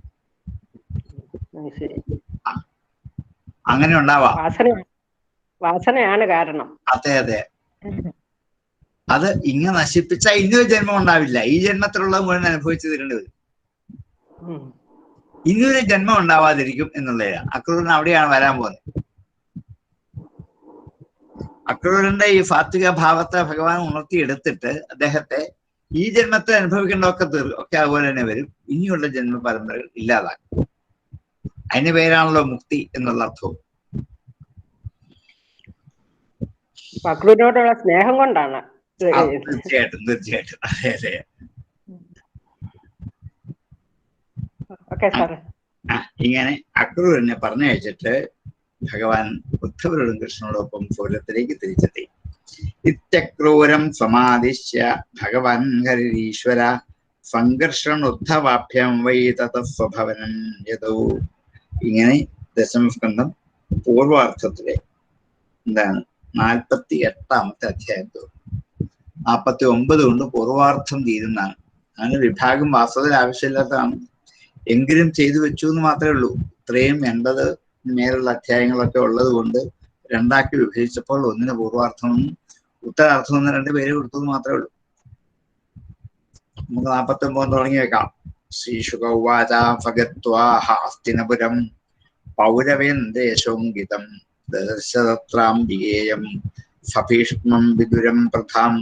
അങ്ങനെ ഉണ്ടാവാം. വാസനയാണ് കാരണം. അതെ അതെ, അത് ഇങ്ങനെ നശിപ്പിച്ചാൽ ഇനിയൊരു ജന്മം ഉണ്ടാവില്ല. ഈ ജന്മത്തിലുള്ള മുഴുവൻ അനുഭവിച്ചു തരേണ്ടി വരും. ഇനിയൊരു ജന്മം ഉണ്ടാവാതിരിക്കും എന്നുള്ളതാണ്. അക്രൂരൻ അവിടെയാണ് വരാൻ പോകുന്നത്. അക്രൂരന്റെ ഈ സാത്വിക ഭാവത്തെ ഭഗവാൻ ഉണർത്തിയെടുത്തിട്ട് അദ്ദേഹത്തെ ഈ ജന്മത്തെ അനുഭവിക്കേണ്ടതൊക്കെ ഒക്കെ അതുപോലെ തന്നെ വരും. ഇനിയുള്ള ജന്മ പരമ്പരകൾ ഇല്ലാതാക്കും. അതിന്റെ പേരാണല്ലോ മുക്തി എന്നുള്ള അർത്ഥവും. അക്രൂരനോടുള്ള സ്നേഹം കൊണ്ടാണ്. തീർച്ചയായിട്ടും തീർച്ചയായിട്ടും. അതെ അതെ. ഇങ്ങനെ അക്രൂരനെ പറഞ്ഞയച്ചിട്ട് ഭഗവാൻ ഉദ്ധവരോടും കൃഷ്ണനോടൊപ്പം സൂര്യത്തിലേക്ക് തിരിച്ചെത്തി. ഇത്യക്രൂരം സമാദിശ്യ ഭഗവാൻ ഹരിരീശ്വര സംഘർഷണോദ്ഭവാഭ്യം വൈ തതഃ സ്വഭവനം യതൗ. ഇങ്ങനെ ദശമസ്കന്ധം പൂർവാർത്ഥത്തിലെ എന്താണ് 48ാമത്തെ അധ്യായത്തിൽ 49 കൊണ്ട് പൂർവാർത്ഥം തീരുന്നതാണ്. അങ്ങനെ വിഭാഗം വാസ്തവത്തിൽ ആവശ്യമില്ലാത്തതാണ്. എങ്കിലും ചെയ്തു വെച്ചു എന്ന് മാത്രമേ ഉള്ളൂ. ഇത്രയും 80 മേലുള്ള അധ്യായങ്ങളൊക്കെ ഉള്ളത് കൊണ്ട് രണ്ടാക്കി വിഭജിച്ചപ്പോൾ ഒന്നിന് പൂർവാർത്ഥമെന്നും ഉത്തരാർത്ഥം എന്ന് 2 പേര് കൊടുത്തത് മാത്രമേ ഉള്ളൂ. നമുക്ക് 49 തുടങ്ങി വെക്കാം. ശ്രീശുക ഉവാച ഭഗത്വാ ഹസ്തിനപുരം പൗരവേന്ദേശോങ്കിതം ദർശതത്രാംബികേയം സഭീഷ്മം വിദുരം പ്രധാം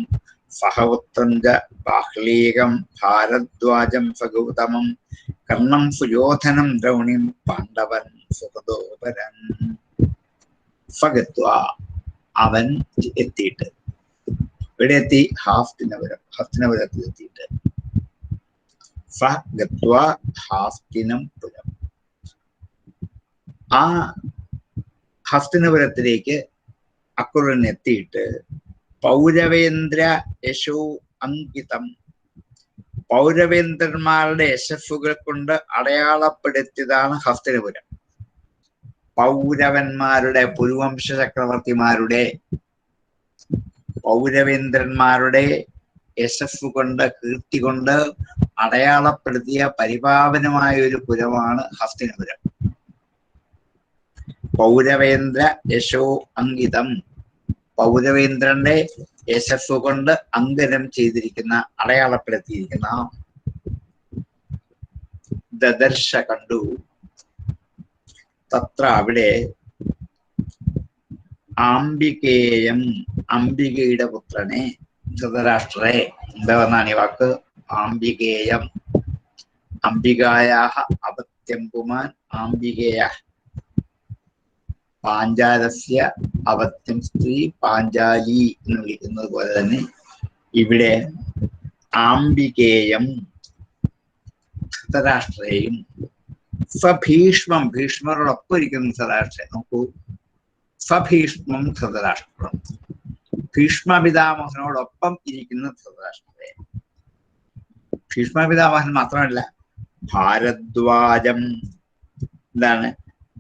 സഹപുത്രം ച ബാഹ്ലീകം ഭാരദ്വാജം സഗൗതമം കർണം സുയോധനം ദ്രൗണിം പാണ്ഡവൻ സുഹൃദോപരൻ. ഫഗത്വ അവൻ എത്തിയിട്ട് ഇവിടെ എത്തി. ഹസ്തിനപുരത്തിൽ എത്തിയിട്ട് സ ഗത്വാ ഹാസ്തിനം പുരം. ആ ഹസ്തിനപുരത്തിലേക്ക് അക്രൂരൻ എത്തിയിട്ട് പൗരവേന്ദ്ര യശോ അങ്കിതം, പൗരവേന്ദ്രന്മാരുടെ യശസ്സുകൾ കൊണ്ട് അടയാളപ്പെടുത്തിയതാണ് ഹസ്തിനപുരം. പൗരവന്മാരുടെ, പുരുവംശ ചക്രവർത്തിമാരുടെ, പൗരവേന്ദ്രന്മാരുടെ യശസ്സു കൊണ്ട്, കീർത്തി കൊണ്ട് അടയാളപ്പെടുത്തിയ പരിപാവനമായ ഒരു പുരമാണ് ഹസ്തിനപുരം. പൗരവേന്ദ്ര യശോ അങ്കിതം, പൗരവേന്ദ്രന്റെ യശസ്സു കൊണ്ട് അങ്കനം ചെയ്തിരിക്കുന്ന, അടയാളപ്പെടുത്തിയിരിക്കുന്ന. ദദർശ കണ്ടു, തത്ര അവിടെ, ആംബികേയം, അംബികയുടെ പുത്രനെ, ധൃതരാഷ്ട്രരെ. എന്താ വന്നാണ് ഈ വാക്ക്? ആംബികേയം, അംബികായാഹ അപത്യം പുമാൻ ആംബികേയ. പാഞ്ചാലസ്യ അപത്യം സ്ത്രീ പാഞ്ചാലി എന്ന് വിളിക്കുന്നത് പോലെ തന്നെ ഇവിടെ ആംബികേയം, ധൃതരാഷ്ട്രയെയും, സഭീഷ്മം, ഭീഷ്മരോടൊപ്പം ഇരിക്കുന്ന ധൃതരാഷ്ട്രയെ നോക്കൂ. സഭീഷ്മം ധൃതരാഷ്ട്രം, ഭീഷ്മപിതാമഹനോടൊപ്പം ഇരിക്കുന്ന ധൃതരാഷ്ട്രയെ. ഭീഷ്മപിതാമഹൻ മാത്രമല്ല, ഭാരദ്വാജം, എന്താണ്,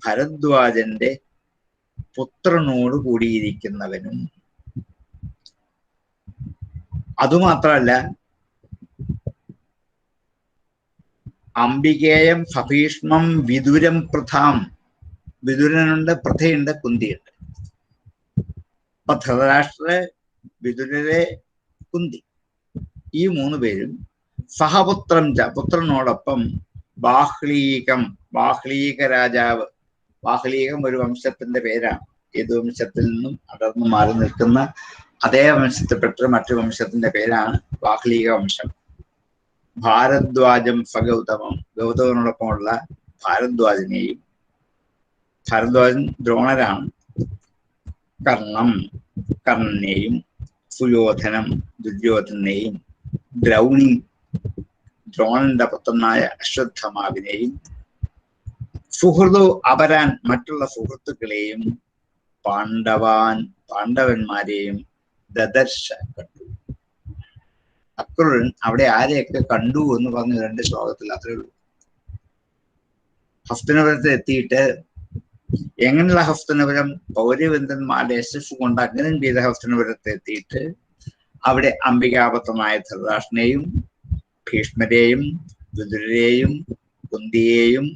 ഭരദ്വാജന്റെ പുത്രനോട് കൂടിയിരിക്കുന്നവനും. അതുമാത്രമല്ല, അംബികേയം സഭീഷ്മം വിദുരം പ്രഥാം, വിദുരനുണ്ട്, പ്രഥയുണ്ട്, കുന്തിയുണ്ട്. അപ്പൊ ധൃതരാഷ്ട്ര, വിദുരരെ, കുന്തി, ഈ മൂന്ന് പേരും സഹപുത്രം പുത്രനോടൊപ്പം ബാഹ്ലീകം, ബാഹ്ലീക രാജാവ്, ബാഹ്ലീകം ഒരു വംശത്തിന്റെ പേരാണ്. ഏത് വംശത്തിൽ നിന്നും അടർന്നു മാറി നിൽക്കുന്ന അതേ വംശത്തിൽപ്പെട്ട മറ്റു വംശത്തിന്റെ പേരാണ് ബാഹ്ലീക വംശം. ഭാരദ്വാജം സഗൗതമം, ഗൗതമനോടൊപ്പമുള്ള ഭാരദ്വാജനെയും, ഭാരദ്വാജൻ ദ്രോണരാണ്, കർണം, കർണനെയും, സുയോധനം, ദുര്യോധനെയും, ദ്രൗണി, ദ്രോണന്റെ പുത്രനായ അശ്വത്ഥമാവിനെയും, സുഹൃദോ അപരാൻ, മറ്റുള്ള സുഹൃത്തുക്കളെയും, പാണ്ഡവാൻ, പാണ്ഡവന്മാരെയും ദദർശ കണ്ടു. അക്രൂരൻ അവിടെ ആരെയൊക്കെ കണ്ടു എന്ന് പറഞ്ഞ് 2 ശ്ലോകത്തിൽ അത്രേ ഉള്ളൂ. ഹസ്തിനപുരത്തിൽ എത്തിയിട്ട് എങ്ങനെയുള്ള ഹസ്തിനപുരം? പൗരവേന്ദ്രന്മാരുടെ യശസ് കൊണ്ട് അഗ്നം ചെയ്ത ഹസ്തിനപുരത്തിൽ എത്തിയിട്ട് അവിടെ അംബികാപുത്രനായ ധൃതരാഷ്ട്രനെയും, ഭീഷ്മരെയും, വിദുരരെയും, കുന്തിയെയും,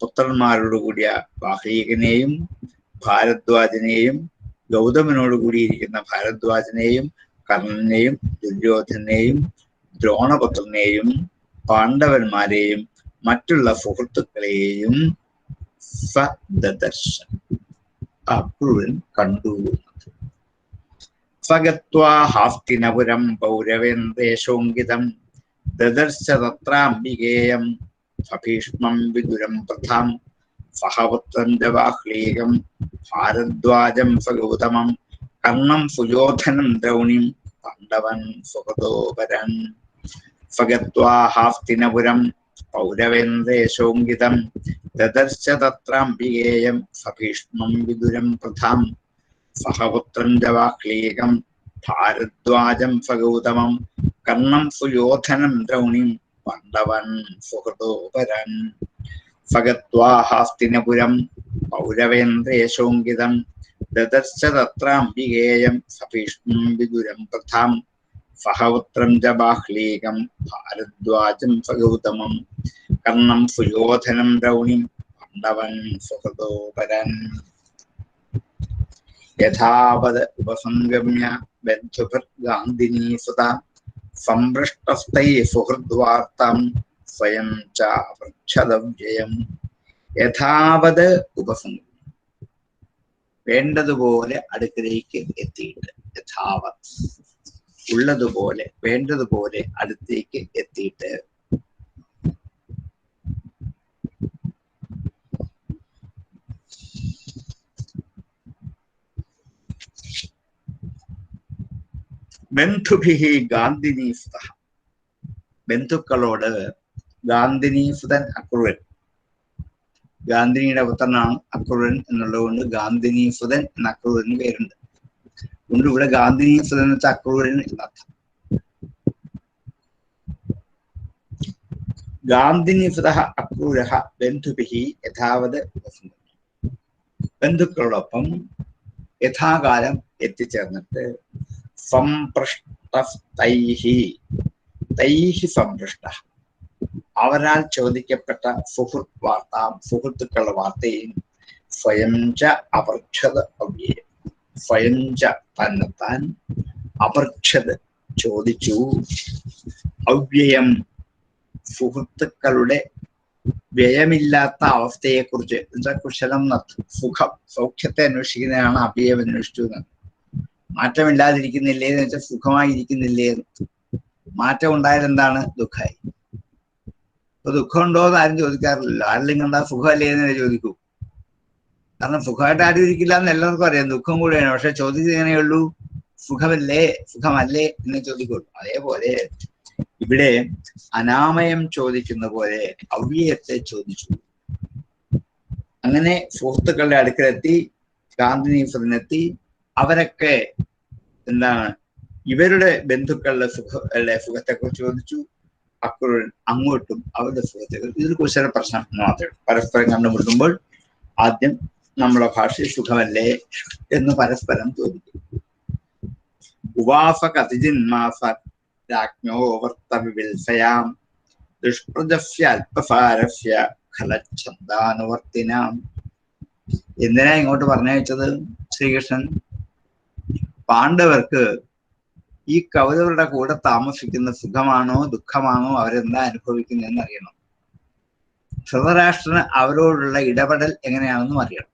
പുത്രന്മാരോട് കൂടിയ ബാഹ്ലീകനെയും, ഭാരദ്വാജനെയും, ഗൗതമനോട് കൂടിയിരിക്കുന്ന ഭാരദ്വാജനെയും, കർണനെയും, ദുര്യോധനെയും, ദ്രോണപുത്രനെയും, പാണ്ഡവന്മാരെയും, മറ്റുള്ള സുഹൃത്തുക്കളെയും സദർശ, അക്രൂരൻ കണ്ടു. സഗത്വാ ഹാസ്തിനപുരം പൗരവേന്ദ്രേശോങ്കിതം ദദർശ തത്രാംബികേയം സഭീഷ്മം വിദുരം പ്രഥാം സഹപുത്രം ച ബാഹ്ലീകം ഭാരദ്വാജം സഗൗതമം കർണം സുയോധനം ദ്രൗണിം പാണ്ഡവൻ സുഹൃദോപരൻ. സഗത്വാ ഹാസ്തിനപുരം പൗരവേന്ദ്രേശോങ്കിതം ദദർശ തത്രാംബികേയം സഭീഷ്മം വിദുരം പ്രഥാം സഹപുത്രം ച ബാഹ്ലീകം ഭാരദ്വാജം സഗൗതമം കർണം സുയോധനം ദ്രൗണിം പാണ്ഡവൻ സുഹൃദോപരൻ. സഗത്വാ ഹാസ്തിനപുരം പൗരവേന്ദ്രേശോങ്കിതം ദദർശ തത്രാംബികേയം സഭീഷ്മം വിദുരം പ്രഥാം സഹപുത്രം ച ബാഹ്ലീകം ഭാരദ്വാജം സഗൗതമം കർണം സുയോധനം ദ്രൗണിം പാണ്ഡവൻ സുഹൃദോപരൻ. യഥാവത് ഉപസംഗമ്യ ബന്ധുഭിർഗാന്ധിനീ സുതാ സംപൃഷ്ടസ്ഥൈ സുഹൃദ്വാർത്താം സ്വയം ച പൃച്ഛതവ്യയം. യഥാവത് ഉപസംഗം, വേണ്ടതുപോലെ അടുക്കലേക്ക് എത്തിയിട്ട്, യഥാവത് ഉള്ളതുപോലെ, വേണ്ടതുപോലെ അടുത്തേക്ക് എത്തിയിട്ട്, ബന്ധുഭിഹി ഗാന്ധിനീ സുതഃ, ബന്ധുക്കളോട് ഗാന്ധിനീസുതൻ അക്രൂരൻ. ഗാന്ധിനിയുടെ പുത്രനാണ് അക്രൂരൻ എന്നുള്ളത് കൊണ്ട് ഗാന്ധിനീസുതൻ എന്ന അക്രൂരന് പേരുണ്ട്. അതുകൊണ്ട് ഇവിടെ ഗാന്ധിനീസുതൻ എന്ന് വെച്ചാൽ അക്രൂരൻ എന്നർത്ഥം. ഗാന്ധിനീസുതഃ അക്രൂരഃ ബന്ധുഭിഃ യഥാവത് ബന്ധുക്കളോടൊപ്പം യഥാകാലം എത്തിച്ചേർന്നിട്ട് സംപൃഷ്ടഃ അവരാൽ ചോദിക്കപ്പെട്ട സുഹൃത്തുക്കളുടെ വാർത്തയും സ്വയം ച അപർക്ഷത് അവ്യയം സ്വയം ച തന്നെത്താൻ അപർക്ഷത് ചോദിച്ചു അവ്യയം സുഹൃത്തുക്കളുടെ വ്യയമില്ലാത്ത അവസ്ഥയെക്കുറിച്ച് എന്നുവെച്ചാൽ കുശലം സുഖം സൗഖ്യത്തെ അന്വേഷിക്കുന്നതാണ് അവ്യയം അന്വേഷിച്ചു എന്ന്. മാറ്റമില്ലാതിരിക്കുന്നില്ലേ എന്ന് വെച്ചാൽ സുഖമായിരിക്കുന്നില്ലേ എന്ന്. മാറ്റം ഉണ്ടായാൽ എന്താണ്? ദുഃഖമായി. ഇപ്പൊ ദുഃഖം ഉണ്ടോ എന്ന് ആരും ചോദിക്കാറില്ലല്ലോ. ആരെങ്കിലും കണ്ടാ സുഖമല്ലേ എന്ന് ചോദിക്കൂ. കാരണം സുഖമായിട്ട് ആരും ഇരിക്കില്ല എന്ന് എല്ലാവർക്കും അറിയാം. ദുഃഖം കൂടെയാണ്. പക്ഷെ ചോദിച്ചത് എങ്ങനെയുള്ളൂ? സുഖമല്ലേ സുഖമല്ലേ എന്ന് ചോദിക്കുള്ളൂ. അതേപോലെ ഇവിടെ അനാമയം ചോദിക്കുന്ന പോലെ അവ്യയത്തെ ചോദിച്ചു. അങ്ങനെ സുഹൃത്തുക്കളുടെ അടുക്കലെത്തി, ഗാന്ധിനീസുതനെത്തി. അവരൊക്കെ എന്താണ് ഇവരുടെ ബന്ധുക്കളുടെ സുഖത്തെക്കുറിച്ച് ചോദിച്ചു. അക്രൂരൻ അങ്ങോട്ടും അവരുടെ സുഖത്തെക്കുറിച്ച്. ഇതൊരു കുശല പ്രശ്നം മാത്രമേ. പരസ്പരം കണ്ടുമുട്ടുമ്പോൾ ആദ്യം നമ്മുടെ ഭാഷയിൽ സുഖമല്ലേ എന്ന് പരസ്പരം ചോദിക്കും. ഉവാസ കതിജിന്മാസ രാജ്ഞോ വർത്തവിൽസയാം ദുഷ്പ്രജസ്യ അല്പസാരസ്യ ഖലച്ഛന്ദാനുവർത്തിനാം. എന്തിനാ ഇങ്ങോട്ട് പറഞ്ഞയച്ചത് ശ്രീകൃഷ്ണൻ? പാണ്ഡവർക്ക് ഈ കൗരവരുടെ കൂടെ താമസിക്കുന്ന സുഖമാണോ ദുഃഖമാണോ അവരെന്താ അനുഭവിക്കുന്നതെന്ന് അറിയണം. ധൃതരാഷ്ട്രന് അവരോടുള്ള ഇടപെടൽ എങ്ങനെയാണെന്നും അറിയണം.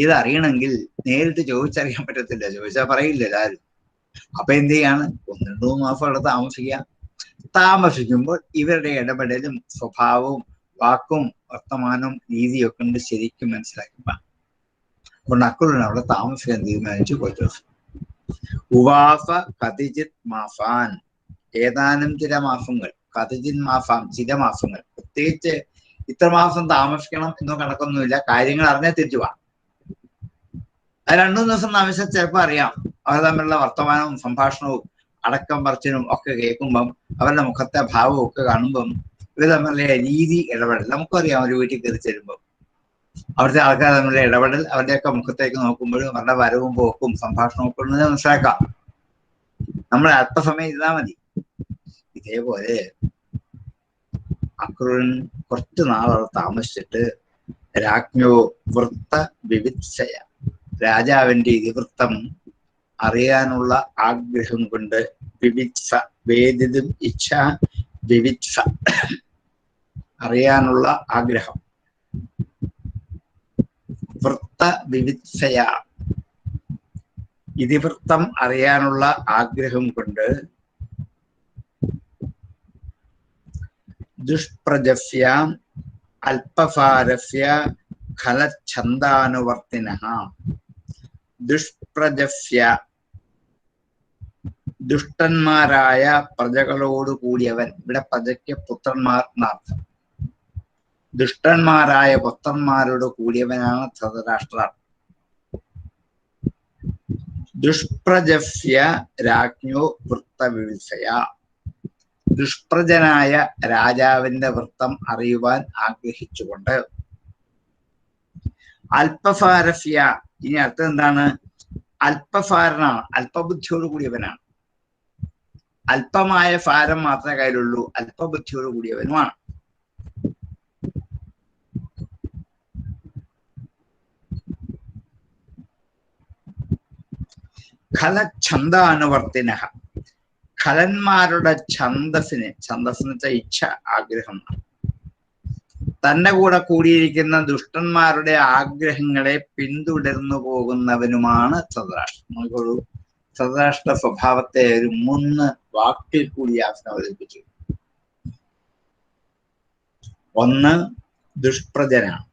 ഇതറിയണമെങ്കിൽ നേരിട്ട് ചോദിച്ചറിയാൻ പറ്റത്തില്ല. ചോദിച്ചാൽ പറയില്ല ആരും. അപ്പൊ എന്ത് ചെയ്യാണ്? 1-2 മാസം അവിടെ താമസിക്കുമ്പോൾ ഇവരുടെ ഇടപെടലും സ്വഭാവവും വാക്കും വർത്തമാനവും രീതിയൊക്കെ ഉണ്ട് ശരിക്കും മനസ്സിലാക്കുക. അതുകൊണ്ട് അക്രൂരൻ അവിടെ താമസിക്കാൻ തീരുമാനിച്ചു. കുറച്ച് ദിവസം. ഉവാസ കതിജിത് മാസാൻ ഏതാനും ചില മാസങ്ങൾ. കതിജിത് മാസാം ചില മാസങ്ങൾ. പ്രത്യേകിച്ച് ഇത്ര മാസം താമസിക്കണം എന്നോ കണക്കൊന്നുമില്ല. കാര്യങ്ങൾ അറിഞ്ഞാൽ തിരിച്ചു പോവാം. അത് 2-3 ദിവസം താമസിച്ചാൽ ചിലപ്പോൾ അറിയാം. അവർ തമ്മിലുള്ള വർത്തമാനവും സംഭാഷണവും അടക്കം പറച്ചിലും ഒക്കെ കേൾക്കുമ്പം അവരുടെ മുഖത്തെ ഭാവവും ഒക്കെ കാണുമ്പം ഇവർ തമ്മിലുള്ള രീതി ഇടപെടൽ നമുക്കറിയാം. ഒരു വീട്ടിൽ കയറി ചെല്ലുമ്പോൾ അവിടുത്തെ ആൾക്കാർ തമ്മിലുള്ള ഇടപെടൽ അവരുടെയൊക്കെ മുഖത്തേക്ക് നോക്കുമ്പോഴും അവരുടെ വരവും പോക്കും സംഭാഷണവും ഒക്കെ ഉണ്ടെന്ന് മനസ്സിലാക്കാം. നമ്മൾ അല്പസമയം ഇരുന്നാൽ മതി. ഇതേപോലെ അക്രൂരൻ കുറച്ചു നാളവിടെ താമസിച്ചിട്ട് രാജ്ഞോ വൃത്ത വിവിത്സയ രാജാവിന്റെ ഇതിവൃത്തം അറിയാനുള്ള ആഗ്രഹം കൊണ്ട് വിവിത്സ വേദിതും ഇച്ഛ വിവിത്സ അറിയാനുള്ള ആഗ്രഹം വൃത്ത വിവിത്സയ ഇതിവൃത്തം അറിയാനുള്ള ആഗ്രഹം കൊണ്ട് ദുഷ്പ്രജസ്യ അല്പസാരസ്യ ഖലച്ഛന്ദാനുവർത്തിനഃ ദുഷ്പ്രജസ്യ ദുഷ്ടന്മാരായ പ്രജകളോട് കൂടിയവൻ. ഇവിടെ പ്രജയ്ക്ക് പുത്രന്മാർ എന്നർത്ഥം. ദുഷ്ടന്മാരായ പുത്രന്മാരോട് കൂടിയവനാണ് ധൃതരാഷ്ട്രർ. ദുഷ്പ്രജസ്യ രാജ്ഞോ വൃത്തവിവിത്സയ ദുഷ്പ്രജനായ രാജാവിന്റെ വൃത്തം അറിയുവാൻ ആഗ്രഹിച്ചുകൊണ്ട്. അല്പസാരസ്യ ഇനി അർത്ഥം എന്താണ്? അല്പസാരനാണ്, അല്പബുദ്ധിയോട് കൂടിയവനാണ്. അല്പമായ സാരം മാത്രമേ കയ്യിലുള്ളൂ. അല്പബുദ്ധിയോട് കൂടിയവനുമാണ്. ഖലച്ഛന്ദാനുവർത്തിനഃ ഖലന്മാരുടെ ഛന്ദസ്സിന് വെച്ചാൽ ഇച്ഛ, ആഗ്രഹമാണ്. തന്റെ കൂടെ കൂടിയിരിക്കുന്ന ദുഷ്ടന്മാരുടെ ആഗ്രഹങ്ങളെ പിന്തുടർന്നു പോകുന്നവനുമാണ് ധൃതരാഷ്ട്രൻ. നമുക്കൊരു ധൃതരാഷ്ട്ര സ്വഭാവത്തെ ഒരു 3 വാക്കിൽ കൂടി അവതരിപ്പിച്ചു. 1 ദുഷ്പ്രജനാണ്,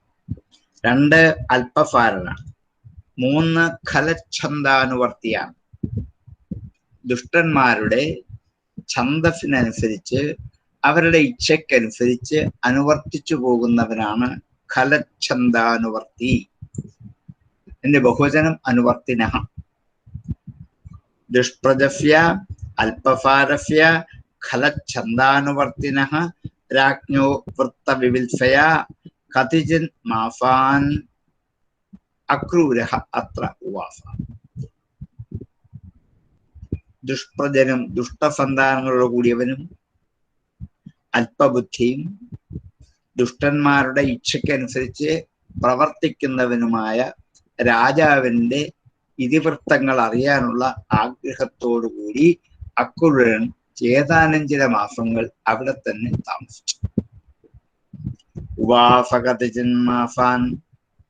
2 അല്പസാരനാണ്, 3 ഖലച്ഛന്ദാനുവർത്തിയാണ്. ദുഷ്ടന്മാരുടെ ഛന്ദസ്സിനനുസരിച്ച് അവരുടെ ഇച്ഛയ്ക്കനുസരിച്ച് അനുവർത്തിച്ചു പോകുന്നവനാണ് ഖലച്ഛന്ദാനുവർത്തി. എന്റെ ബഹുവചനം അനുവർത്തിനഃ. ദുഷ്പ്രജഫ്യ അല്പഭാരഫ്യ ഖലച്ഛന്ദാനുവർത്തിനഃ രാജ്ഞോ വൃത്തവിവിൽഫയ കതിചിൻ മാഫാൻ അക്രൂരഃ അത്ര ഉവാസ. ദുഷ്പ്രജനും ദുഷ്ടസന്താനങ്ങളോട് കൂടിയവനും അല്പബുദ്ധിയും ദുഷ്ടന്മാരുടെ ഇച്ഛയ്ക്കനുസരിച്ച് പ്രവർത്തിക്കുന്നവനുമായ രാജാവിന്റെ ഇതിവൃത്തങ്ങൾ അറിയാനുള്ള ആഗ്രഹത്തോടുകൂടി അക്രൂരൻ ഏതാനും ചില മാസങ്ങൾ അവിടെ തന്നെ താമസിച്ചു. ഉവാസകതിചിന്മാസാൻ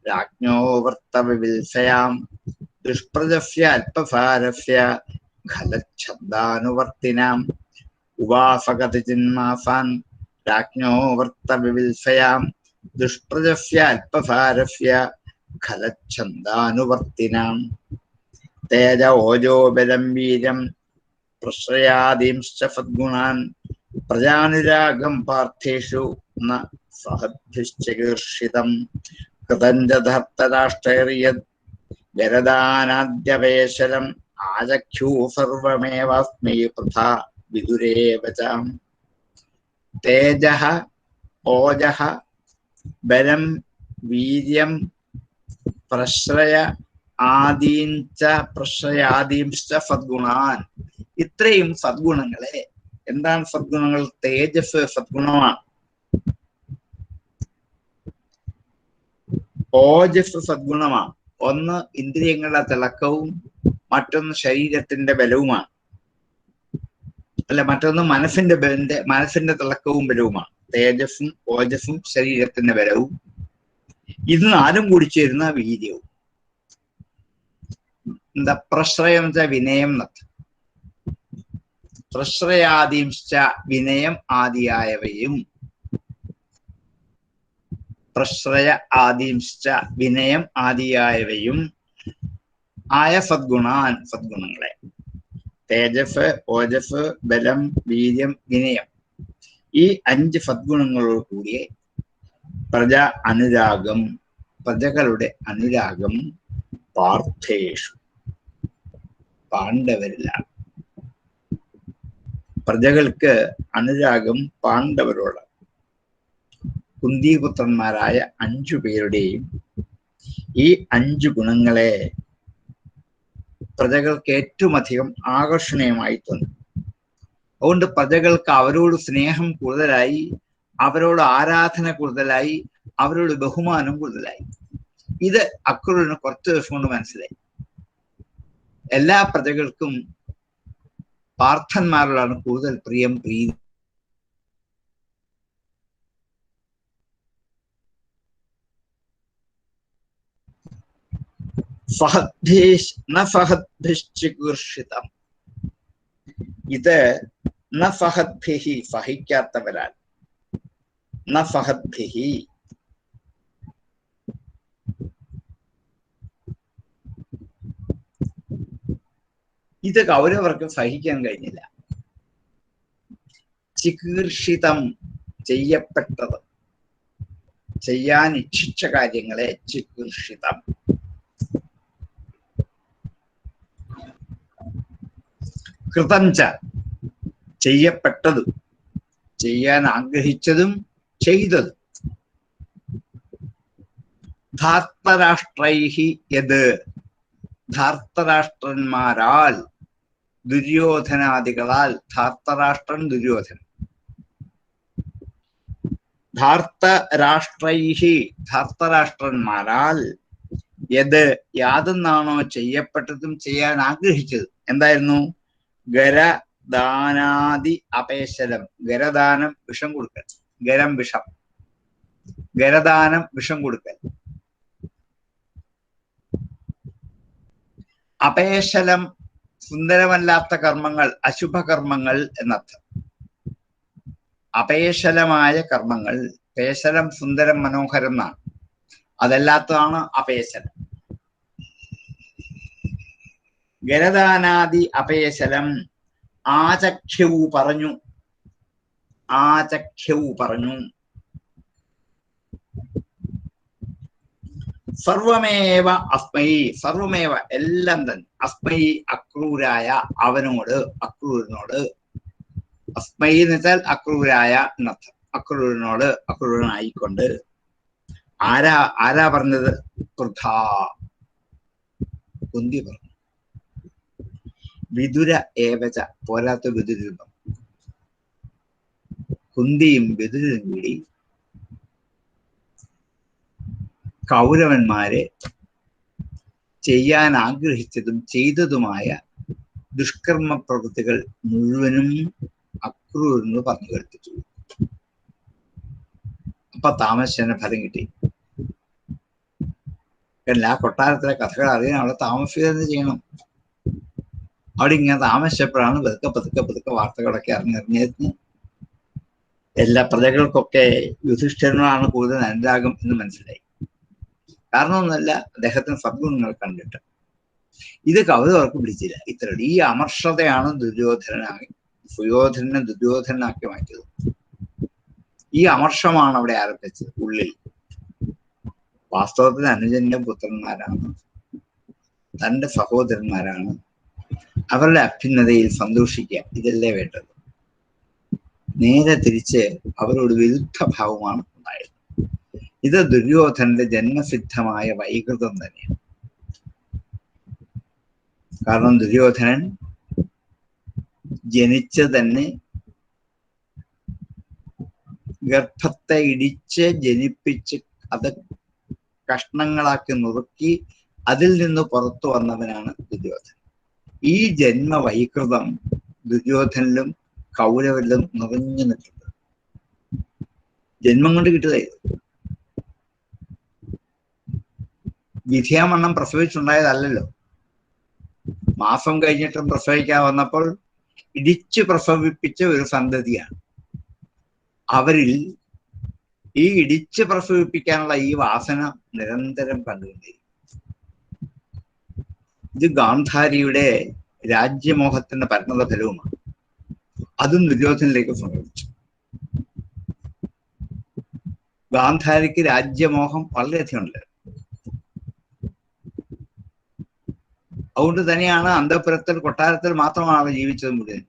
രാജ്ഞോ വൃത്തവിവിൽസയാം ദുഷ്പ്രജഫ്യ അല്പഭാരഫ്യ ഖലച്ഛന്ദാനുവർത്തിനാം. ഉവാസകതിചിന്മാസാൻ രാജ്ഞോ വൃത്തവിവിൽസയാം ദുഷ്പ്രജഫ്യ അല്പഭാരഫ്യ ഖലച്ഛന്ദാനുവർത്തിനാം. തേജ ഓജോ ബലം വീര്യം പ്രശ്രയാദീംശ്ച സദ്ഗുണാൻ പ്രജാനുരാഗം പാർത്ഥേഷു ന സഹദ്ഭിശ്ചികീർഷിതം കൃതഞ്ച ധർത്തരാഷ്ട്രൈർയദ് ഗരദാനാദ്യവേശലം ആചക്ഷൂ സർവമേവാസ്മൈ പൃഥാ വിദുരേവ ച. തേജഃ ഓജഃ ബലം വീര്യം പ്രശ്രയ ആദീംച പ്രശ്രയാദീംശ്ച സദ്ഗുണാൻ. ഇത്രയും സദ്ഗുണങ്ങളെ, എന്താണ് സദ്ഗുണങ്ങൾ? തേജസ് സദ്ഗുണമാണ്, ഓജസ് സദ്ഗുണമാണ്. ഒന്ന് ഇന്ദ്രിയങ്ങളുടെ തിളക്കവും മറ്റൊന്ന് ശരീരത്തിന്റെ ബലവുമാണ്. അല്ല, മറ്റൊന്ന് മനസ്സിന്റെ തിളക്കവും ബലവുമാണ്. തേജസ്സും ഓജസ്സും ശരീരത്തിന്റെ ബലവും. ഇത് നാലും കൂടി ചേരുന്ന വീര്യവും. എന്താ പ്രശ്രയം വെച്ചാൽ വിനയം എന്നർത്ഥം. പ്രശ്രയാദീംശ്ച വിനയം ആദിയായവയും പ്രശ്രയ ആദീംശ്ച വിനയം ആദിയായവയും ആയ സദ്ഗുണാൻ സദ്ഗുണങ്ങളെ. തേജസ്, ഓജസ്, ബലം, വീര്യം, വിനയം, ഈ 5 സദ്ഗുണങ്ങളോട് കൂടിയ പ്രജകളുടെ അനുരാഗം പാർത്ഥേഷു പാണ്ഡവരിലാണ്. പ്രജകൾക്ക് അനുരാഗം പാണ്ഡവരോട്. കുന്തിപുത്രന്മാരായ 5 പേരുടെയും ഈ 5 ഗുണങ്ങളെ പ്രജകൾക്ക് ഏറ്റവും അധികം ആകർഷണീയമായി തോന്നി. അതുകൊണ്ട് പ്രജകൾക്ക് അവരോട് സ്നേഹം കൂടുതലായി, അവരോട് ആരാധന കൂടുതലായി, അവരോട് ബഹുമാനം കൂടുതലായി. ഇത് അക്രൂരന് കുറച്ച് ദിവസം കൊണ്ട് മനസ്സിലായി. എല്ലാ പ്രജകൾക്കും പാർത്ഥന്മാരോടാണ് കൂടുതൽ പ്രിയം, പ്രീതി. ഇത് സഹിക്കാത്തവരാൽ, ഇത് കൗരവർക്ക് സഹിക്കാൻ കഴിഞ്ഞില്ല. ചികീർഷിതം ചെയ്യപ്പെട്ടത്, ചെയ്യാൻ ഇച്ഛിച്ച കാര്യങ്ങളെ ചികീർഷിതം. കൃതഞ്ച ചെയ്യപ്പെട്ടതും, ചെയ്യാൻ ആഗ്രഹിച്ചതും ചെയ്തതും. ധാർത്തരാഷ്ട്രൈഹി യത് ധാർത്തരാഷ്ട്രന്മാരാൽ, ദുര്യോധനാദികളാൽ. ധാർത്തരാഷ്ട്രൻ ദുര്യോധനൻ. ധാർത്തരാഷ്ട്രൈഹി ധാർത്തരാഷ്ട്രന്മാരാൽ യത് യാതൊന്നാണോ ചെയ്യപ്പെട്ടതും ചെയ്യാൻ ആഗ്രഹിച്ചത്. എന്തായിരുന്നു? ഗരദാനാദി അപേശലം. ഗരദാനം വിഷം കൊടുക്കൽ. ഗരം വിഷം. ഗരദാനം വിഷം കൊടുക്കൽ. അപേശലം സുന്ദരമല്ലാത്ത കർമ്മങ്ങൾ, അശുഭകർമ്മങ്ങൾ എന്നർത്ഥം. അപേശലമായ കർമ്മങ്ങൾ. പേശലം സുന്ദരം, മനോഹരം എന്നാണ്. അതല്ലാത്തതാണ് അപേശലം. ഗരദാനാദി അപേശലം ആചക്ഷു പറഞ്ഞു. ആചക്ഷ്യൗ പറഞ്ഞു. സർവമേവ അസ്മൈ, സർവമേവ എല്ലാം തന്നെ, അസ്മൈ അക്രൂരായ അവനോട്, അക്രൂരനോട്. അസ്മൈ എന്ന് വെച്ചാൽ അക്രൂരായ എന്നർത്ഥം. അക്രൂരനോട്, അക്രൂരനായിക്കൊണ്ട്. ആരാ പറഞ്ഞത്? വൃഥാ, കുന്തി പറഞ്ഞു. വിതുര ഏവച, പോരാത്ത വിതുരം. കുന്തിയും വിതുരനും കൂടി കൗരവന്മാരെ ചെയ്യാൻ ആഗ്രഹിച്ചതും ചെയ്തതുമായ ദുഷ്കർമ്മ പ്രവൃത്തികൾ മുഴുവനും അക്രൂരന് പറഞ്ഞു കേൾപ്പിച്ചു. അപ്പൊ താമസിച്ചതിന് ഫലം കിട്ടി. എല്ലാ കൊട്ടാരത്തിലെ കഥകൾ അറിയാൻ അവിടെ താമസിക്കുന്നത് ചെയ്യണം. അവിടെ ഇങ്ങനെ താമസിച്ചപ്പോഴാണ് പതുക്കെ വാർത്തകളൊക്കെ അറിഞ്ഞറിഞ്ഞിരുന്നു. എല്ലാ പ്രജകൾക്കൊക്കെ യുധിഷ്ഠിരനാണ് കൂടുതൽ അനുരാഗം എന്ന് മനസ്സിലായി. കാരണമൊന്നുമല്ല, അദ്ദേഹത്തിന് സദ്ഗുണങ്ങൾ കണ്ടിട്ട്. ഇത് കൗരവർക്ക് പിടിച്ചില്ല. ഇത്ര ഈ അമർഷതയാണ് സുയോധനെ ദുര്യോധനാക്കി മാറ്റിയത്. ഈ അമർഷമാണ് അവിടെ ആരംഭിച്ചത് ഉള്ളിൽ. വാസ്തവത്തിൽ അനുജന്റെ പുത്രന്മാരാണ്, തന്റെ സഹോദരന്മാരാണ്. അവരുടെ അഭ്യുന്നതയിൽ സന്തോഷിക്കുക, ഇതല്ലേ വേണ്ടത്. നേരെ തിരിച്ച് അവരോട് വിരുദ്ധ ഭാവമാണ് ഉണ്ടായത്. ഇത് ദുര്യോധനന്റെ ജന്മസിദ്ധമായ വൈകൃതം തന്നെയാണ്. കാരണം ദുര്യോധനൻ ജനിച്ച് തന്നെ ഗർഭത്തെ ഇടിച്ച് ജനിപ്പിച്ച് അത് കഷ്ണങ്ങളാക്കി നുറുക്കി അതിൽ നിന്ന് പുറത്തു വന്നവനാണ് ദുര്യോധനൻ. ഈ ജന്മവൈകൃതം ദുര്യോധനിലും കൗരവരിലും നിറഞ്ഞു നിൽക്കുന്നത്. ജന്മം കൊണ്ട് കിട്ടിയതായത്. വിധിയാമണ്ണം പ്രസവിച്ചുണ്ടായതല്ലല്ലോ. മാസം കഴിഞ്ഞിട്ടും പ്രസവിക്കാൻ വന്നപ്പോൾ ഇടിച്ചു പ്രസവിപ്പിച്ച ഒരു സന്തതിയാണ്. അവരിൽ ഈ ഇടിച്ച് പ്രസവിപ്പിക്കാനുള്ള ഈ വാസന നിരന്തരം കണ്ടുകൊണ്ടിരിക്കും. ഇത് ഗാന്ധാരിയുടെ രാജ്യമോഹത്തിന്റെ പരിണത ഫലവുമാണ്. അതും ദുര്യോധനിലേക്ക് സംഭവിച്ചു. ഗാന്ധാരിക്ക് രാജ്യമോഹം വളരെയധികം ഉണ്ട്. അതുകൊണ്ട് തന്നെയാണ് അന്തഃപുരത്തിൽ കൊട്ടാരത്തിൽ മാത്രമാണ് ജീവിച്ചത് മുഴുവൻ.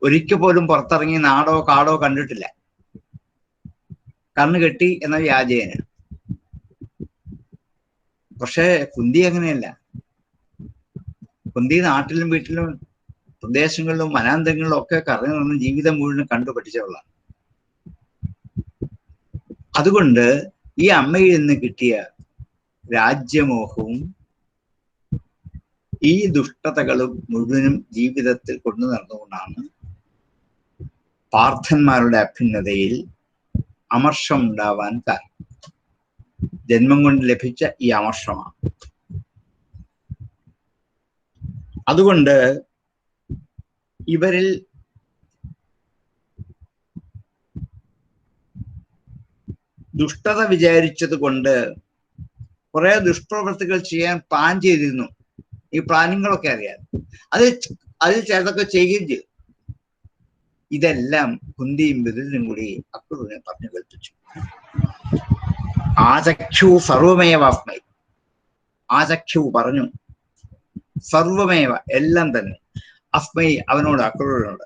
ഒരിക്കൽ പോലും പുറത്തിറങ്ങി നാടോ കാടോ കണ്ടിട്ടില്ല. കണ്ണു കെട്ടി എന്ന വ്യാജേന. പക്ഷെ കുന്തി അങ്ങനെയല്ല. കുന്തി നാട്ടിലും വീട്ടിലും പ്രദേശങ്ങളിലും വനാന്തരങ്ങളിലും ഒക്കെ കറങ്ങി നിന്ന് ജീവിതം മുഴുവൻ കണ്ടു പഠിച്ചവളാണ്. അതുകൊണ്ട് ഈ അമ്മയിൽ നിന്ന് കിട്ടിയ രാജ്യമോഹവും ഈ ദുഷ്ടതകളും മുഴുവനും ജീവിതത്തിൽ കൊണ്ടു നടന്നുകൊണ്ടാണ് പാർത്ഥന്മാരുടെ അഭ്യുന്നതയിൽ അമർഷം ഉണ്ടാവാൻ കാരണം. ജന്മം കൊണ്ട് ലഭിച്ച ഈ അമർഷമാണ്. അതുകൊണ്ട് ഇവരിൽ ദുഷ്ടത വിചാരിച്ചത് കൊണ്ട് കുറെ ദുഷ്പ്രവൃത്തികൾ ചെയ്യാൻ പ്ലാൻ ചെയ്തിരുന്നു. ഈ പ്ലാനിങ്ങളൊക്കെ അറിയാം. അതിൽ ചിലതൊക്കെ ചെയ്യുകയും ചെയ്തു. ഇതെല്ലാം കുന്തിയും വിതുരനും കൂടി അക്രൂരനെ പറഞ്ഞു കേൾപ്പിച്ചു. ആചക്ഷു സർവമേവാസ്മൈ, ആചക്ഷു പറഞ്ഞു സർവമേവ എല്ലാം തന്നെ, അസ്മൈ അവനോട് അക്രൂരനോട്,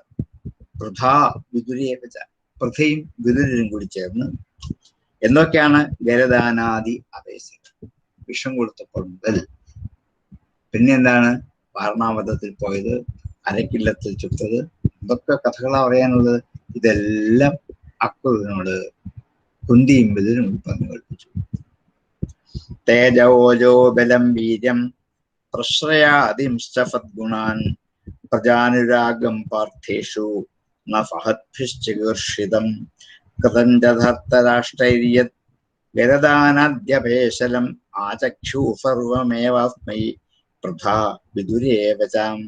വൃഥാ വിതുരയെ വെച്ച, വൃഥയും വിതുരനും കൂടി ചേർന്ന് എന്തൊക്കെയാണ്? ഗരദാനാദി അപേക്ഷ, വിഷം കൊടുത്തപ്പോൾ മുതൽ, പിന്നെ എന്താണ് വാരണാവതത്തിൽ പോയത്, അരക്കില്ലത്തിൽ ചുട്ടത്, എന്തൊക്കെ കഥകളാണ് പറയാനുള്ളത്. ഇതെല്ലാം അക്രൂരനോട് കുന്തിയും വിതുരനും പറഞ്ഞു കേൾപ്പിച്ചു. തേജോജോ ബലം വീര്യം പ്രശ്രയാദിംശ്ചഫദ്ഗുണാൻ പ്രജാനുരാഗം പാർത്ഥേഷു ന ഫഹദ്ഭിശ്ചികീർഷിതം കൃതഞ്ജധർത്തരാഷ്ട്രൈര്യത് ഗരദാനാദ്യപേശലം ആചക്ഷു സർവമേവാസ്മൈ വൃഥാ വിദുരേവചാം.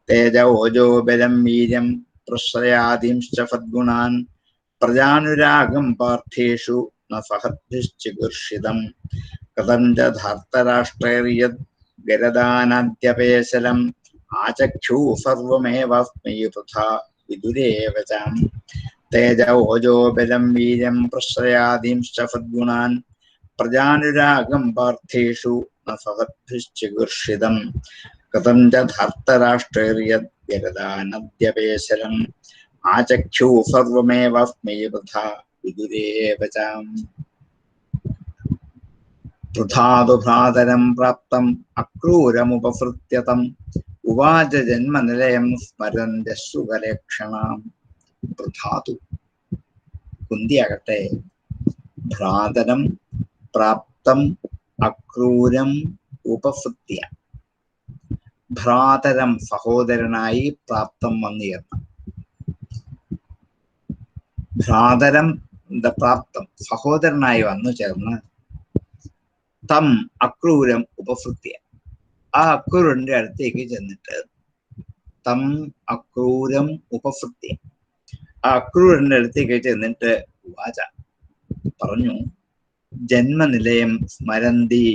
തേജോജോ ബലം വീര്യം പ്രശ്രയാദിംശ്ചഫദ്ഗുണാൻ പ്രജാനുരാഗം പാർത്ഥേഷു ന ഫഹദ്ഭിശ്ചികീർഷിതം കൃതഞ്ജധർത്തരാഷ്ട്രൈര്യത് ഗരദാനാദ്യപേശലം ആചക്ഷു സർവമേവാസ്മൈ വൃഥാ വിദുരേവചാം തേജ ഓജോ ബലം വീര്യം പ്രശ്രയാദീംശ്ച ഫദ്ഗുണാൻ പ്രജാനുരാഗം പാർത്ഥേഷു ന സദഭിശ്ചികീർഷിതം കഥം ച ധർത്തരാഷ്ട്രൈര്യദ്യരദാനദ്യപേശരം ആചക്ഷു സർവമേവസ്മൈ വൃഥാ വിദുരേവചാം വൃഥാതു ഭ്രാതരം പ്രാപ്തം അക്രൂരമുപസൃത്യതം ഉവാച ജന്മനിലയം സ്മരന്ത്യശ്രുകലേക്ഷണാം. വൃഥാതു കുന്തിയാകട്ടെ ഭ്രാതരം പ്രാപ്തം അക്രൂരം ഉപസൃത്യ, ഭ്രാതരം സഹോദരനായി പ്രാപ്തം വന്നുയർന്ന, ഭ്രാതരം പ്രാപ്തം സഹോദരനായി വന്നു ചേർന്ന് തം അക്രൂരം ഉപസൃത്യ, ആ അക്രൂരന്റെ അടുത്തേക്ക് ചെന്നിട്ട് തം അക്രൂരം ഉപസൃത്യ, ആ അക്രൂരന്റെ അടുത്തേക്ക് ചെന്നിട്ട് വാച പറഞ്ഞു ജന്മനിലയം സ്മരന്തി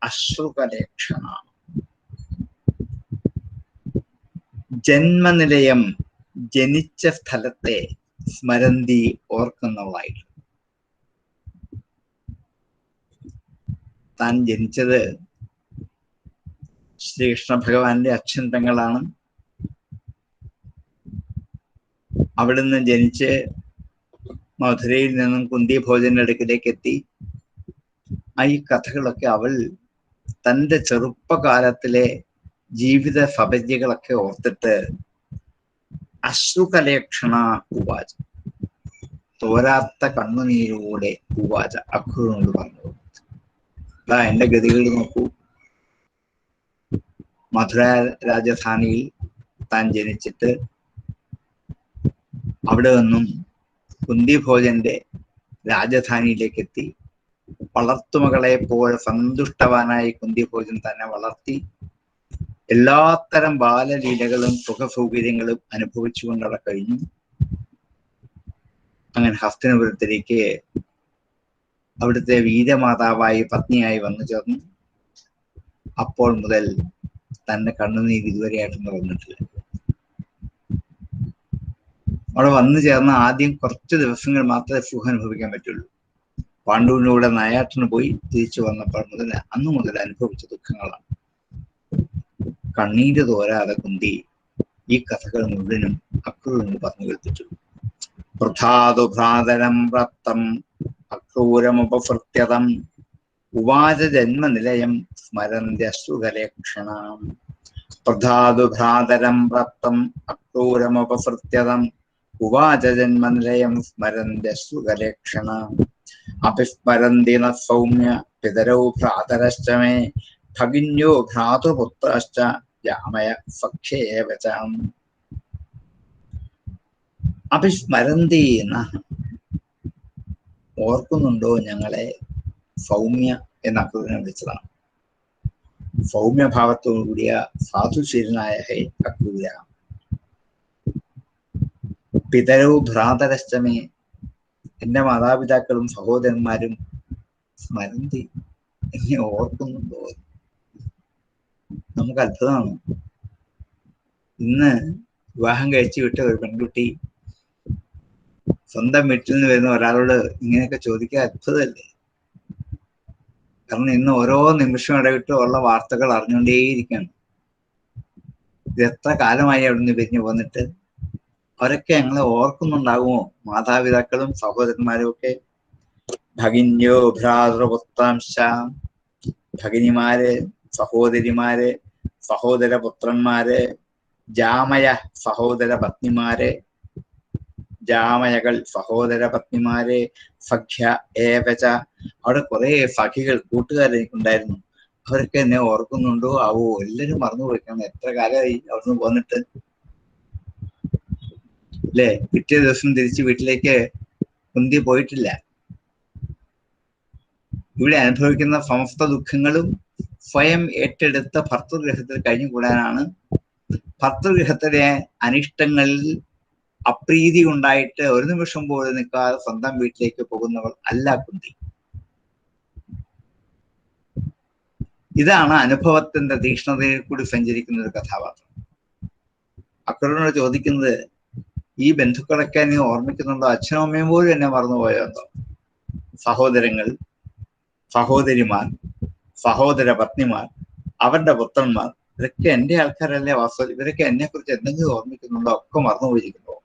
അശ്രുകലേക്ഷണ. ജന്മനിലയം ജനിച്ച സ്ഥലത്തെ സ്മരന്തി ഓർക്കുന്നവളായിട്ട്. താൻ ജനിച്ചത് ശ്രീകൃഷ്ണ ഭഗവാന്റെ അച്ഛന്തങ്ങളാണ്. അവിടുന്ന് ജനിച്ച് മധുരയിൽ നിന്നും കുന്തി ഭോജന്റെ അടുക്കിലേക്ക് എത്തി. ഈ കഥകളൊക്കെ അവൾ തൻ്റെ ചെറുപ്പകാലത്തിലെ ജീവിത സപര്യകളൊക്കെ ഓർത്തിട്ട് അശ്രുകലേക്ഷണ ഉവാച, തോരാത്ത കണ്ണുനീരോടെ ഉവാച അക്രൂരനോട് പറഞ്ഞു, എന്റെ ഗതികൾ നോക്കൂ. മധുര രാജധാനിയിൽ താൻ ജനിച്ചിട്ട് അവിടെ നിന്നും കുന്തി ഭോജന്റെ രാജധാനിയിലേക്ക് എത്തി. വളർത്തുമകളെ പോലെ സന്തുഷ്ടവാനായി കുന്തി ഭോജൻ തന്നെ വളർത്തി. എല്ലാത്തരം ബാലലീലകളും സുഖസൗകര്യങ്ങളും അനുഭവിച്ചുകൊണ്ടവിടെ കഴിഞ്ഞു. അങ്ങനെ ഹസ്തിനപുരത്തിലേക്ക് അവിടുത്തെ വീരമാതാവായി പത്നിയായി വന്നു ചേർന്നു. അപ്പോൾ മുതൽ തന്റെ കണ്ണുനീർ ഇതുവരെയായിട്ടും തുറന്നിട്ടില്ല. അവിടെ വന്നു ചേർന്ന ആദ്യം കുറച്ച് ദിവസങ്ങൾ മാത്രമേ സുഖം അനുഭവിക്കാൻ പറ്റുള്ളൂ. പാണ്ഡുവിൻ്റെ കൂടെ നായാട്ടിന് പോയി തിരിച്ചു വന്നപ്പോൾ മുതൽ അന്നു മുതൽ അനുഭവിച്ച ദുഃഖങ്ങളാണ്. കണ്ണീര് തോരാതെ കുന്തി ഈ കഥകൾ മുഴുവനും അക്രൂരനോട് പറഞ്ഞു കേൾപ്പിച്ചു. വൃഥാതു ഭ്രാതരം പ്രാപ്തം അക്രൂരമുപസൃത്യതം ഉവാച ജന്മനിലയം സ്മരന്ത്യശ്രുകലേക്ഷണാം. വൃഥാതു ഭ്രാതരം പ്രാപ്തം അക്രൂരമുപസൃത്യതം ഉവാച ജന്മനിലയം സ്മരന്ത്യശ്രുകലേക്ഷണാം. അഭിസ്മരന്തി ന സൗമ്യ പിതരൗ ഭ്രാതരശ്ച മേ ഭഗിന്യോ ഭ്രാതുപുത്രശ്ച രാമയ സഖ്യേവചാം. അഭിസ്മരന്തി ന, ഓർക്കുന്നുണ്ടോ ഞങ്ങളെ? സൗമ്യ എന്ന അക്രൂരനെ വിളിച്ചതാണ്. സൗമ്യഭാവത്തോടു കൂടിയ സാധുശീലനായ ഹേ അക്രൂര. പിതരവും ഭ്രാതരശ്ചമേ, എന്റെ മാതാപിതാക്കളും സഹോദരന്മാരും സ്മരന്തി, എന്നെ ഓർക്കുന്നുണ്ടോ? നമുക്ക് അത്ഭുതമാണ്. ഇന്ന് വിവാഹം കഴിച്ചു വിട്ട ഒരു പെൺകുട്ടി സ്വന്തം വീട്ടിൽ നിന്ന് വരുന്ന ഒരാളോട് ഇങ്ങനെയൊക്കെ ചോദിക്കുക അത്ഭുതമല്ലേ? കാരണം ഇന്ന് ഓരോ നിമിഷം ഇടവിട്ട് ഉള്ള വാർത്തകൾ അറിഞ്ഞുകൊണ്ടേയിരിക്കുകയാണ്. ഇത് എത്ര കാലമായി അവിടുന്ന് പിരിഞ്ഞു പോന്നിട്ട്. അവരൊക്കെ ഞങ്ങളെ ഓർക്കുന്നുണ്ടാകുമോ? മാതാപിതാക്കളും സഹോദരന്മാരും ഒക്കെ. ഭഗിന്യോ ഭ്രാതൃപുത്രാംശ, ഭഗിനിമാര്, സഹോദരിമാര്, സഹോദരപുത്രന്മാര്, ജാമയ സഹോദര പത്നിമാര്, ജാമയകൾ സഹോദര പത്നിമാര്, സഖ്യ ഏവച, അവിടെ കുറെ സഖികൾ കൂട്ടുകാർ എനിക്കുണ്ടായിരുന്നു. അവരൊക്കെ എന്നെ ഓർക്കുന്നുണ്ടോ ആവോ? എല്ലാരും മറന്നു പോയിക്കണം. എത്ര കാലമായി അവിടുന്ന് പോന്നിട്ട് അല്ലേ? പിറ്റേ ദിവസം തിരിച്ച് വീട്ടിലേക്ക് കുന്തി പോയിട്ടില്ല. ഇവിടെ അനുഭവിക്കുന്ന സമസ്ത ദുഃഖങ്ങളും സ്വയം ഏറ്റെടുത്ത ഭർത്തൃഗൃഹത്തിൽ കഴിഞ്ഞുകൂടാനാണ്. ഭർത്തൃഗൃഹത്തിലെ അനിഷ്ടങ്ങളിൽ അപ്രീതി ഉണ്ടായിട്ട് ഒരു നിമിഷം പോലും നിൽക്കാതെ സ്വന്തം വീട്ടിലേക്ക് പോകുന്നവൾ അല്ല കുന്തി. ഇതാണ് അനുഭവത്തിന്റെ തീക്ഷ്ണതയിൽ കൂടി സഞ്ചരിക്കുന്ന ഒരു കഥാപാത്രം. അക്രൂരനോട് ചോദിക്കുന്നത്, ഈ ബന്ധുക്കളൊക്കെ നീ ഓർമ്മിക്കുന്നുണ്ടോ? അച്ഛനും അമ്മയും പോലും എന്നെ മറന്നുപോയോ? സഹോദരങ്ങൾ, സഹോദരിമാർ, സഹോദര പത്നിമാർ, അവരുടെ പുത്രന്മാർ, ഇതൊക്കെ എന്റെ ആൾക്കാരല്ലേ വാസ്തവ. ഇവരൊക്കെ എന്നെ കുറിച്ച് എന്തെങ്കിലും ഓർമ്മിക്കുന്നുണ്ടോ? ഒക്കെ മറന്നുപോയിരിക്കുന്നു.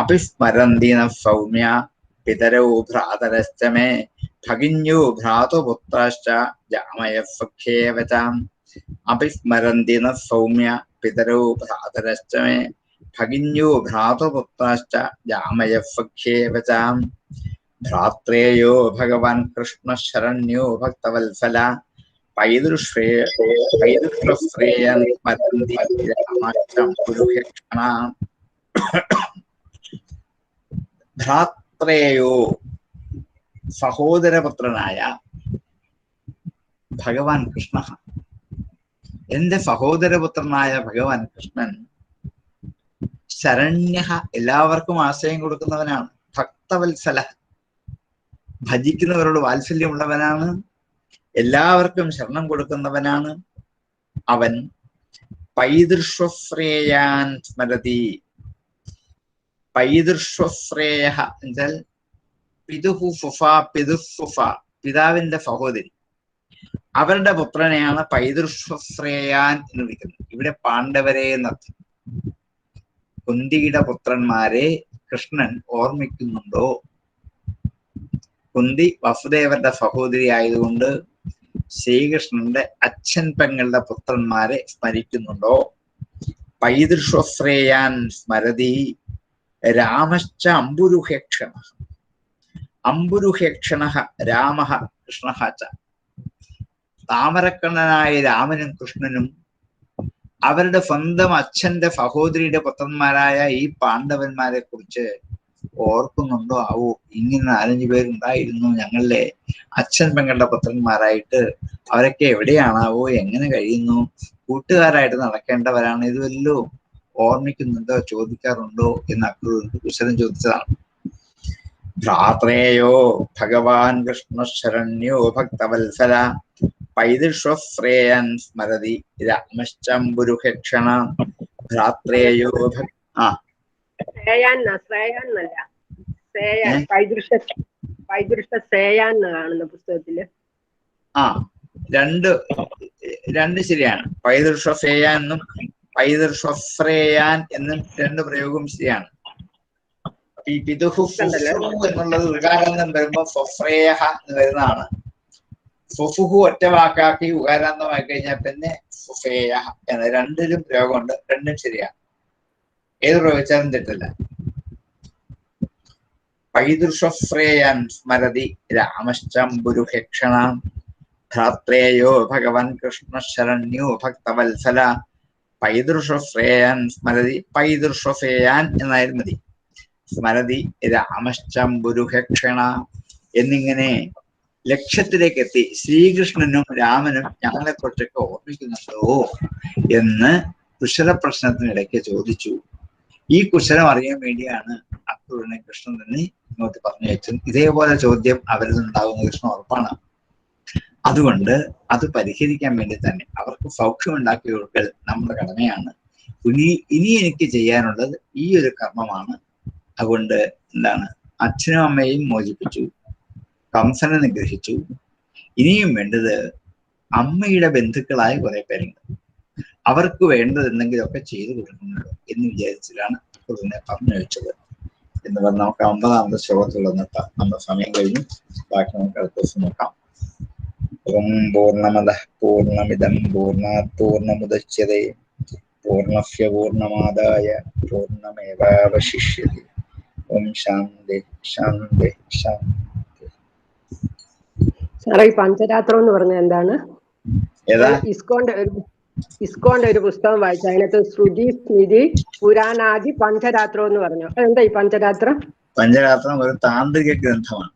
അഭിസ്മരന്തിന സൗമ്യ പിതരോ ഭ്രാതരശ്ചമേ ഭഗിന്യോ ഭ്രാതുപുത്രാശ്ച ജാമയസഖ്യേവചാം. അഭിസ്മരന്തിന സൗമ്യ പിതരോ ഭ്രാതരശ്ചമേ ഭഗിന്യോ ഭ്രാതുപുത്രാശ്ച ജാമയസഖ്യേവചാം. ഭ്രാത്രേയോ ഭഗവാൻ കൃഷ്ണ ശരണ്യോ ഭക്തവത്സല പൈതൃശ്രേയൻ സ്മരന്തി രാമാക്ഷരം പുരുഷക്ഷണ. ഭ്രാത്രേയോ സഹോദരപുത്രനായ ഭഗവാൻ കൃഷ്ണ, എന്റെ സഹോദരപുത്രനായ ഭഗവാൻ കൃഷ്ണൻ ശരണ്യ എല്ലാവർക്കും ആശ്രയം കൊടുക്കുന്നവനാണ്. ഭക്തവത്സല ഭജിക്കുന്നവരോട് വാത്സല്യമുള്ളവനാണ്. എല്ലാവർക്കും ശരണം കൊടുക്കുന്നവനാണ് അവൻ. പൈതൃശ്രേയാൻ സ്മരതി. പൈതൃശ്രേയ എന്നാൽ പിതുഫുഫ, പിതുഫുഫ പിതാവിന്റെ സഹോദരി, അവരുടെ പുത്രനെയാണ് പൈതൃശ്രേയാൻ എന്ന് വിളിക്കുന്നത്. ഇവിടെ പാണ്ഡവരെ എന്നർത്ഥം. കുന്തിയുടെ പുത്രന്മാരെ കൃഷ്ണൻ ഓർമ്മിക്കുന്നുണ്ടോ? കുന്തി വസുദേവന്റെ സഹോദരി ആയതുകൊണ്ട് ശ്രീകൃഷ്ണന്റെ അച്ഛൻ പെങ്ങളുടെ പുത്രന്മാരെ സ്മരിക്കുന്നുണ്ടോ? പൈതൃശ്രേയാൻ സ്മരതി രാമശ്ച അംബുരുഹേക്ഷണ. അംബുരുഹേക്ഷണ രാമ കൃഷ്ണ ച. താമരക്കണ്ണനായ രാമനും കൃഷ്ണനും അവരുടെ സ്വന്തം അച്ഛന്റെ സഹോദരിയുടെ പുത്രന്മാരായ ഈ പാണ്ഡവന്മാരെ കുറിച്ച് ഓർക്കുന്നുണ്ടോ? ആവോ, ഇങ്ങനെ 4-5 പേരുണ്ടായിരുന്നു ഞങ്ങളുടെ അച്ഛൻ പെങ്ങളുടെ പുത്രന്മാരായിട്ട്. അവരൊക്കെ എവിടെയാണാവോ, എങ്ങനെ കഴിയുന്നു? കൂട്ടുകാരായിട്ട് നടക്കേണ്ടവരാണ്. ഇതുവല്ലോ ഓർമ്മിക്കുന്നുണ്ടോ, ചോദിക്കാറുണ്ടോ എന്ന് അക്രൂരൻ കുശലം ചോദിച്ചതാണ്. ഭ്രാത്രേയോ ഭഗവാൻ കൃഷ്ണ ശരണ്യോ ഭക്തവത്സല പൈതൃശ്രേയൻ സ്മരതി രാമശ്ചംബുരുഹക്ഷണ. ഭ്രാത്രേയോ കാണുന്ന പുസ്തകത്തില് രണ്ട് ശരിയാണ്. പൈതൃശ്രേയാൻ എന്നും പൈതൃശ്രേയാൻ എന്നും 2 പ്രയോഗം ശരിയാണ്. ഈ പിതുഹു എന്നുള്ളത് ഉകാരാന്തം വരുമ്പോ സ്വഫ്രേയ എന്ന് വരുന്നതാണ്. സ്വഫുഹു ഒറ്റ വാക്കാക്കി ഉകാരാന്തമായി കഴിഞ്ഞാൽ പിന്നെ സുഫേയ എന്ന് 2ലും പ്രയോഗമുണ്ട്. 2ഉം ശരിയാണ്. ഏത് പ്രയോഗിച്ചാലും തെറ്റല്ല. പൈതൃശ്രേയാൻ സ്മരതി രാമശ്ചംബുരുഹക്ഷണ. ഭ്രാത്രേയോ ഭഗവാൻ കൃഷ്ണ ശരണ്യോ ഭക്തവത്സല പൈതൃശ്രേയാൻ സ്മരതി. പൈതൃശ്രേയാൻ എന്നായിരുന്നു മതി. സ്മരതി രാമശ്ചംബുരുഹക്ഷണ എന്നിങ്ങനെ ലക്ഷ്യത്തിലേക്ക് എത്തി. ശ്രീകൃഷ്ണനും രാമനും ഞങ്ങളെ കുറിച്ചൊക്കെ ഓർമ്മിക്കുന്നുണ്ടോ എന്ന് കുശല പ്രശ്നത്തിനിടയ്ക്ക് ചോദിച്ചു. ഈ കുശലം അറിയാൻ വേണ്ടിയാണ് അക്രൂരനെ കൃഷ്ണൻ തന്നെ ഇങ്ങോട്ട് പറഞ്ഞു വെച്ചത്. ഇതേപോലെ ചോദ്യം അവരിൽ നിന്നുണ്ടാകുന്ന കൃഷ്ണൻ ഉറപ്പാണ്. അതുകൊണ്ട് അത് പരിഹരിക്കാൻ വേണ്ടി തന്നെ അവർക്ക് സൗഖ്യം ഉണ്ടാക്കി കൊടുക്കൽ നമ്മുടെ കടമയാണ്. ഇനി എനിക്ക് ചെയ്യാനുള്ളത് ഈ ഒരു കർമ്മമാണ്. അതുകൊണ്ട് എന്താണ്, അച്ഛനും അമ്മയും മോചിപ്പിച്ചു, കംസനെ നിഗ്രഹിച്ചു. ഇനിയും വേണ്ടത് അമ്മയുടെ ബന്ധുക്കളായ കുറെ പേരുണ്ട്. അവർക്ക് വേണ്ടത് എന്തെങ്കിലുമൊക്കെ ചെയ്തു കൊടുക്കുന്നുണ്ടോ എന്ന് വിചാരിച്ചിട്ടാണ് അക്രൂരനെ പറഞ്ഞു വെച്ചത് എന്ന് പറഞ്ഞ് നമുക്ക് 50ാമത്തെ ശ്ലോകത്തിലുള്ള നിർത്താം. നമ്മുടെ സമയം കഴിഞ്ഞു. ബാക്കി നമുക്ക് അടുത്ത ദിവസം നോക്കാം. ഓം പൂർണ്ണമദഃ പൂർണ്ണമിദം പൂർണ്ണാത് പൂർണ്ണമുദച്യതേ പൂർണ്ണസ്യ പൂർണ്ണമാദായ പൂർണ്ണമേവാവശിഷ്യതേ. ഓം ശാന്തി ശാന്തി ശാന്തി. സാറേ, ഈ പഞ്ചരാത്രം എന്ന് പറഞ്ഞ എന്താണ്? ഇസ്കോന്റെ ഒരു പുസ്തകം വായിച്ചു. അതിനകത്ത് ശ്രുതി സ്മൃതി പുരാണാദി പഞ്ചരാത്രം എന്ന് പറഞ്ഞു. എന്താ ഈ പഞ്ചരാത്രം? പഞ്ചരാത്രം ഒരു താന്ത്രിക ഗ്രന്ഥമാണ്.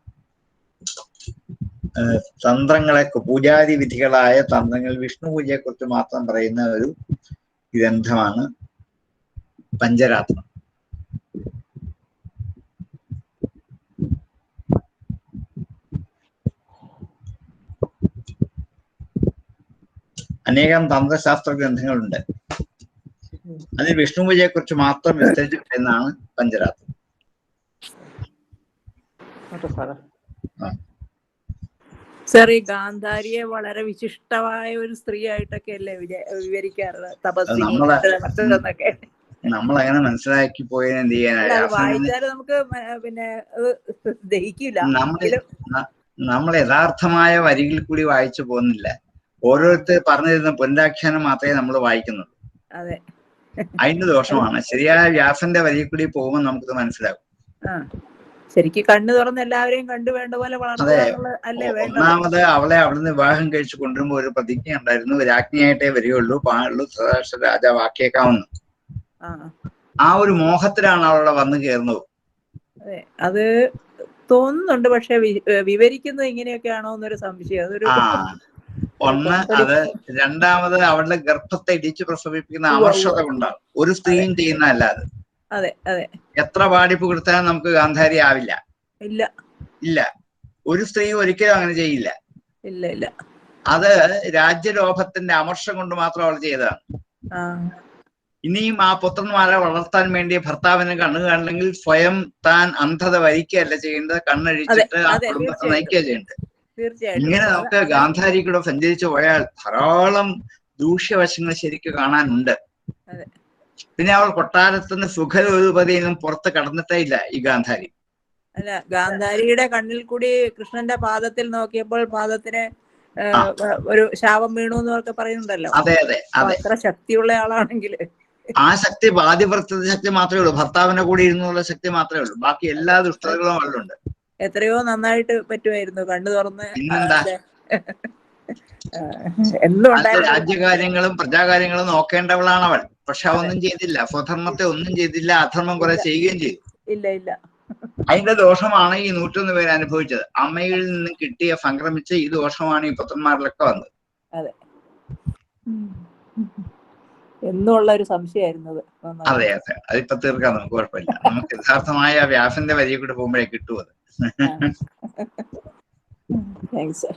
തന്ത്രങ്ങളെ, പൂജാതി വിധികളായ തന്ത്രങ്ങൾ, വിഷ്ണു പൂജയെ കുറിച്ച് മാത്രം പറയുന്ന ഒരു ഗ്രന്ഥമാണ് പഞ്ചരാത്രം. അനേകം തന്ത്രശാസ്ത്ര ഗ്രന്ഥങ്ങളുണ്ട്. അതിൽ വിഷ്ണു പൂജയെ കുറിച്ച് മാത്രം വിസ്തരിച്ചു എന്നാണ് പഞ്ചരാത്രം. സാർ, ഈ ഗാന്ധാരിയെ വളരെ വിശിഷ്ടമായ ഒരു സ്ത്രീ ആയിട്ടൊക്കെ അല്ലേ വിവരിക്കാറുള്ളത്? തപസ്സിനൊക്കെ നമ്മളങ്ങനെ മനസ്സിലാക്കി പോയാൽ എന്ത് ചെയ്യാനാണ്? വായിച്ചാൽ നമുക്ക് പിന്നെ അത് ദഹിക്കില്ല. നമ്മൾ യഥാർത്ഥമായ വരിയിൽ കൂടി വായിച്ചു പോകുന്നില്ല. ഓരോരുത്തർ പറഞ്ഞു തരുന്ന പുനരാഖ്യാനം മാത്രമേ നമ്മൾ വായിക്കുന്നുള്ളൂ. അതെ, അതിന്റെ ദോഷമാണ്. ശരിയായ വ്യാസന്റെ വരിയിൽ കൂടി പോകുമ്പോൾ നമുക്കത് മനസ്സിലാകും. ശരിക്കും കണ്ണു തുറന്ന് എല്ലാവരെയും കണ്ടു വേണ്ട പോലെ വളർത്തുക അല്ലേ വേണ്ടത്. ഒന്നാമത് അവളെ അവിടുന്ന് വിവാഹം കഴിച്ചു കൊണ്ടുവരുമ്പോൾ ഒരു പ്രതിജ്ഞ ഉണ്ടായിരുന്നു, രാജ്ഞിയായിട്ടേ വരികയുള്ളൂ, പാടുള്ളൂ, സദാശ രാജാവാക്കിയേക്കാവുന്നു. ആ ഒരു മോഹത്തിലാണ് അവളെ വന്നു കയറുന്നത്. അതെ, അത് തോന്നുന്നുണ്ട്. പക്ഷെ വിവരിക്കുന്നത് ഇങ്ങനെയൊക്കെയാണോ എന്നൊരു സംശയം. അതൊരു ഒന്ന് അത്. രണ്ടാമത് അവളുടെ ഗർഭത്തെ ഇടിച്ചു പ്രസവിപ്പിക്കുന്ന അമർഷത കൊണ്ടാണ്. ഒരു സ്ത്രീയും ചെയ്യുന്ന അല്ലാതെ. അതെ അതെ, എത്ര പാടിപ്പ് കൊടുത്താലും നമുക്ക് ഗാന്ധാരി ആവില്ല. ഇല്ല ഇല്ല, ഒരു സ്ത്രീ ഒരിക്കലും അങ്ങനെ ചെയ്യില്ല. ഇല്ല ഇല്ല, അത് രാജ്യലോഭത്തിന്റെ അമർഷം കൊണ്ട് മാത്രം അവൾ ചെയ്തതാണ്. ഇനിയും ആ പുത്രന്മാരെ വളർത്താൻ വേണ്ടി ഭർത്താവിന് കണ്ണു കാണണമെങ്കിൽ സ്വയം താൻ അന്ധത വരിക്കുകയല്ല ചെയ്യേണ്ടത്, കണ്ണഴിച്ചിട്ട് ആ കുടുംബത്തെ നയിക്കുക ചെയ്യേണ്ടത്. ഇങ്ങനെ നമുക്ക് ഗാന്ധാരിക്കൂടെ സഞ്ചരിച്ചു പോയാൽ ധാരാളം ദൂഷ്യവശങ്ങൾ ശരിക്കും കാണാനുണ്ട്. പിന്നെ അവൾ കൊട്ടാരത്തിന് സുഖരൂപതയൊന്നും പുറത്ത് കടന്നിട്ടേ ഇല്ല ഈ ഗാന്ധാരി. അല്ല, ഗാന്ധാരിയുടെ കണ്ണിൽ കൂടി കൃഷ്ണന്റെ പാദത്തിൽ നോക്കിയപ്പോൾ പാദത്തിന് ഒരു ശാപം വീണു എന്നൊക്കെ പറയുന്നുണ്ടല്ലോ. അതെ അതെ അതെ, അത്ര ശക്തിയുള്ള ആളാണെങ്കിൽ ആ ശക്തി ബാധ്യപ്രത്യ ശക്തി മാത്രമേ ഉള്ളൂ, ഭർത്താവിന്റെ കൂടി ഇരുന്നുള്ള ശക്തി മാത്രമേ ഉള്ളൂ. ബാക്കി എല്ലാ ദുഷ്ടതകളും അവളുണ്ട്. എത്രയോ നന്നായിട്ട് പറ്റുമായിരുന്നു കണ്ണു തുറന്ന്. രാജ്യകാര്യങ്ങളും പ്രജാകാര്യങ്ങളും നോക്കേണ്ടവളാണ് അവൾ. പക്ഷെ അതൊന്നും ചെയ്തില്ല. സ്വധർമ്മത്തെ ഒന്നും ചെയ്തില്ല, അധർമ്മം കുറെ ചെയ്യുകയും ചെയ്തു. ഇല്ല ഇല്ല, അതിന്റെ ദോഷമാണ് ഈ 101 പേര് അനുഭവിച്ചത്. അമ്മയിൽ നിന്ന് കിട്ടിയ സംക്രമിച്ച് ഈ ദോഷമാണ് ഈ പുത്രന്മാരിലൊക്കെ വന്നത്. അതെ, എന്നുള്ള ഒരു സംശയമായിരുന്നത്. അതെ അതെ, അതിപ്പോ തീർക്കാം, നമുക്ക് കുഴപ്പമില്ല. നമുക്ക് യഥാർത്ഥമായ വ്യാസന്റെ വരിയെ കൂടെ പോകുമ്പോഴേ കിട്ടുമത്. Thanks sir.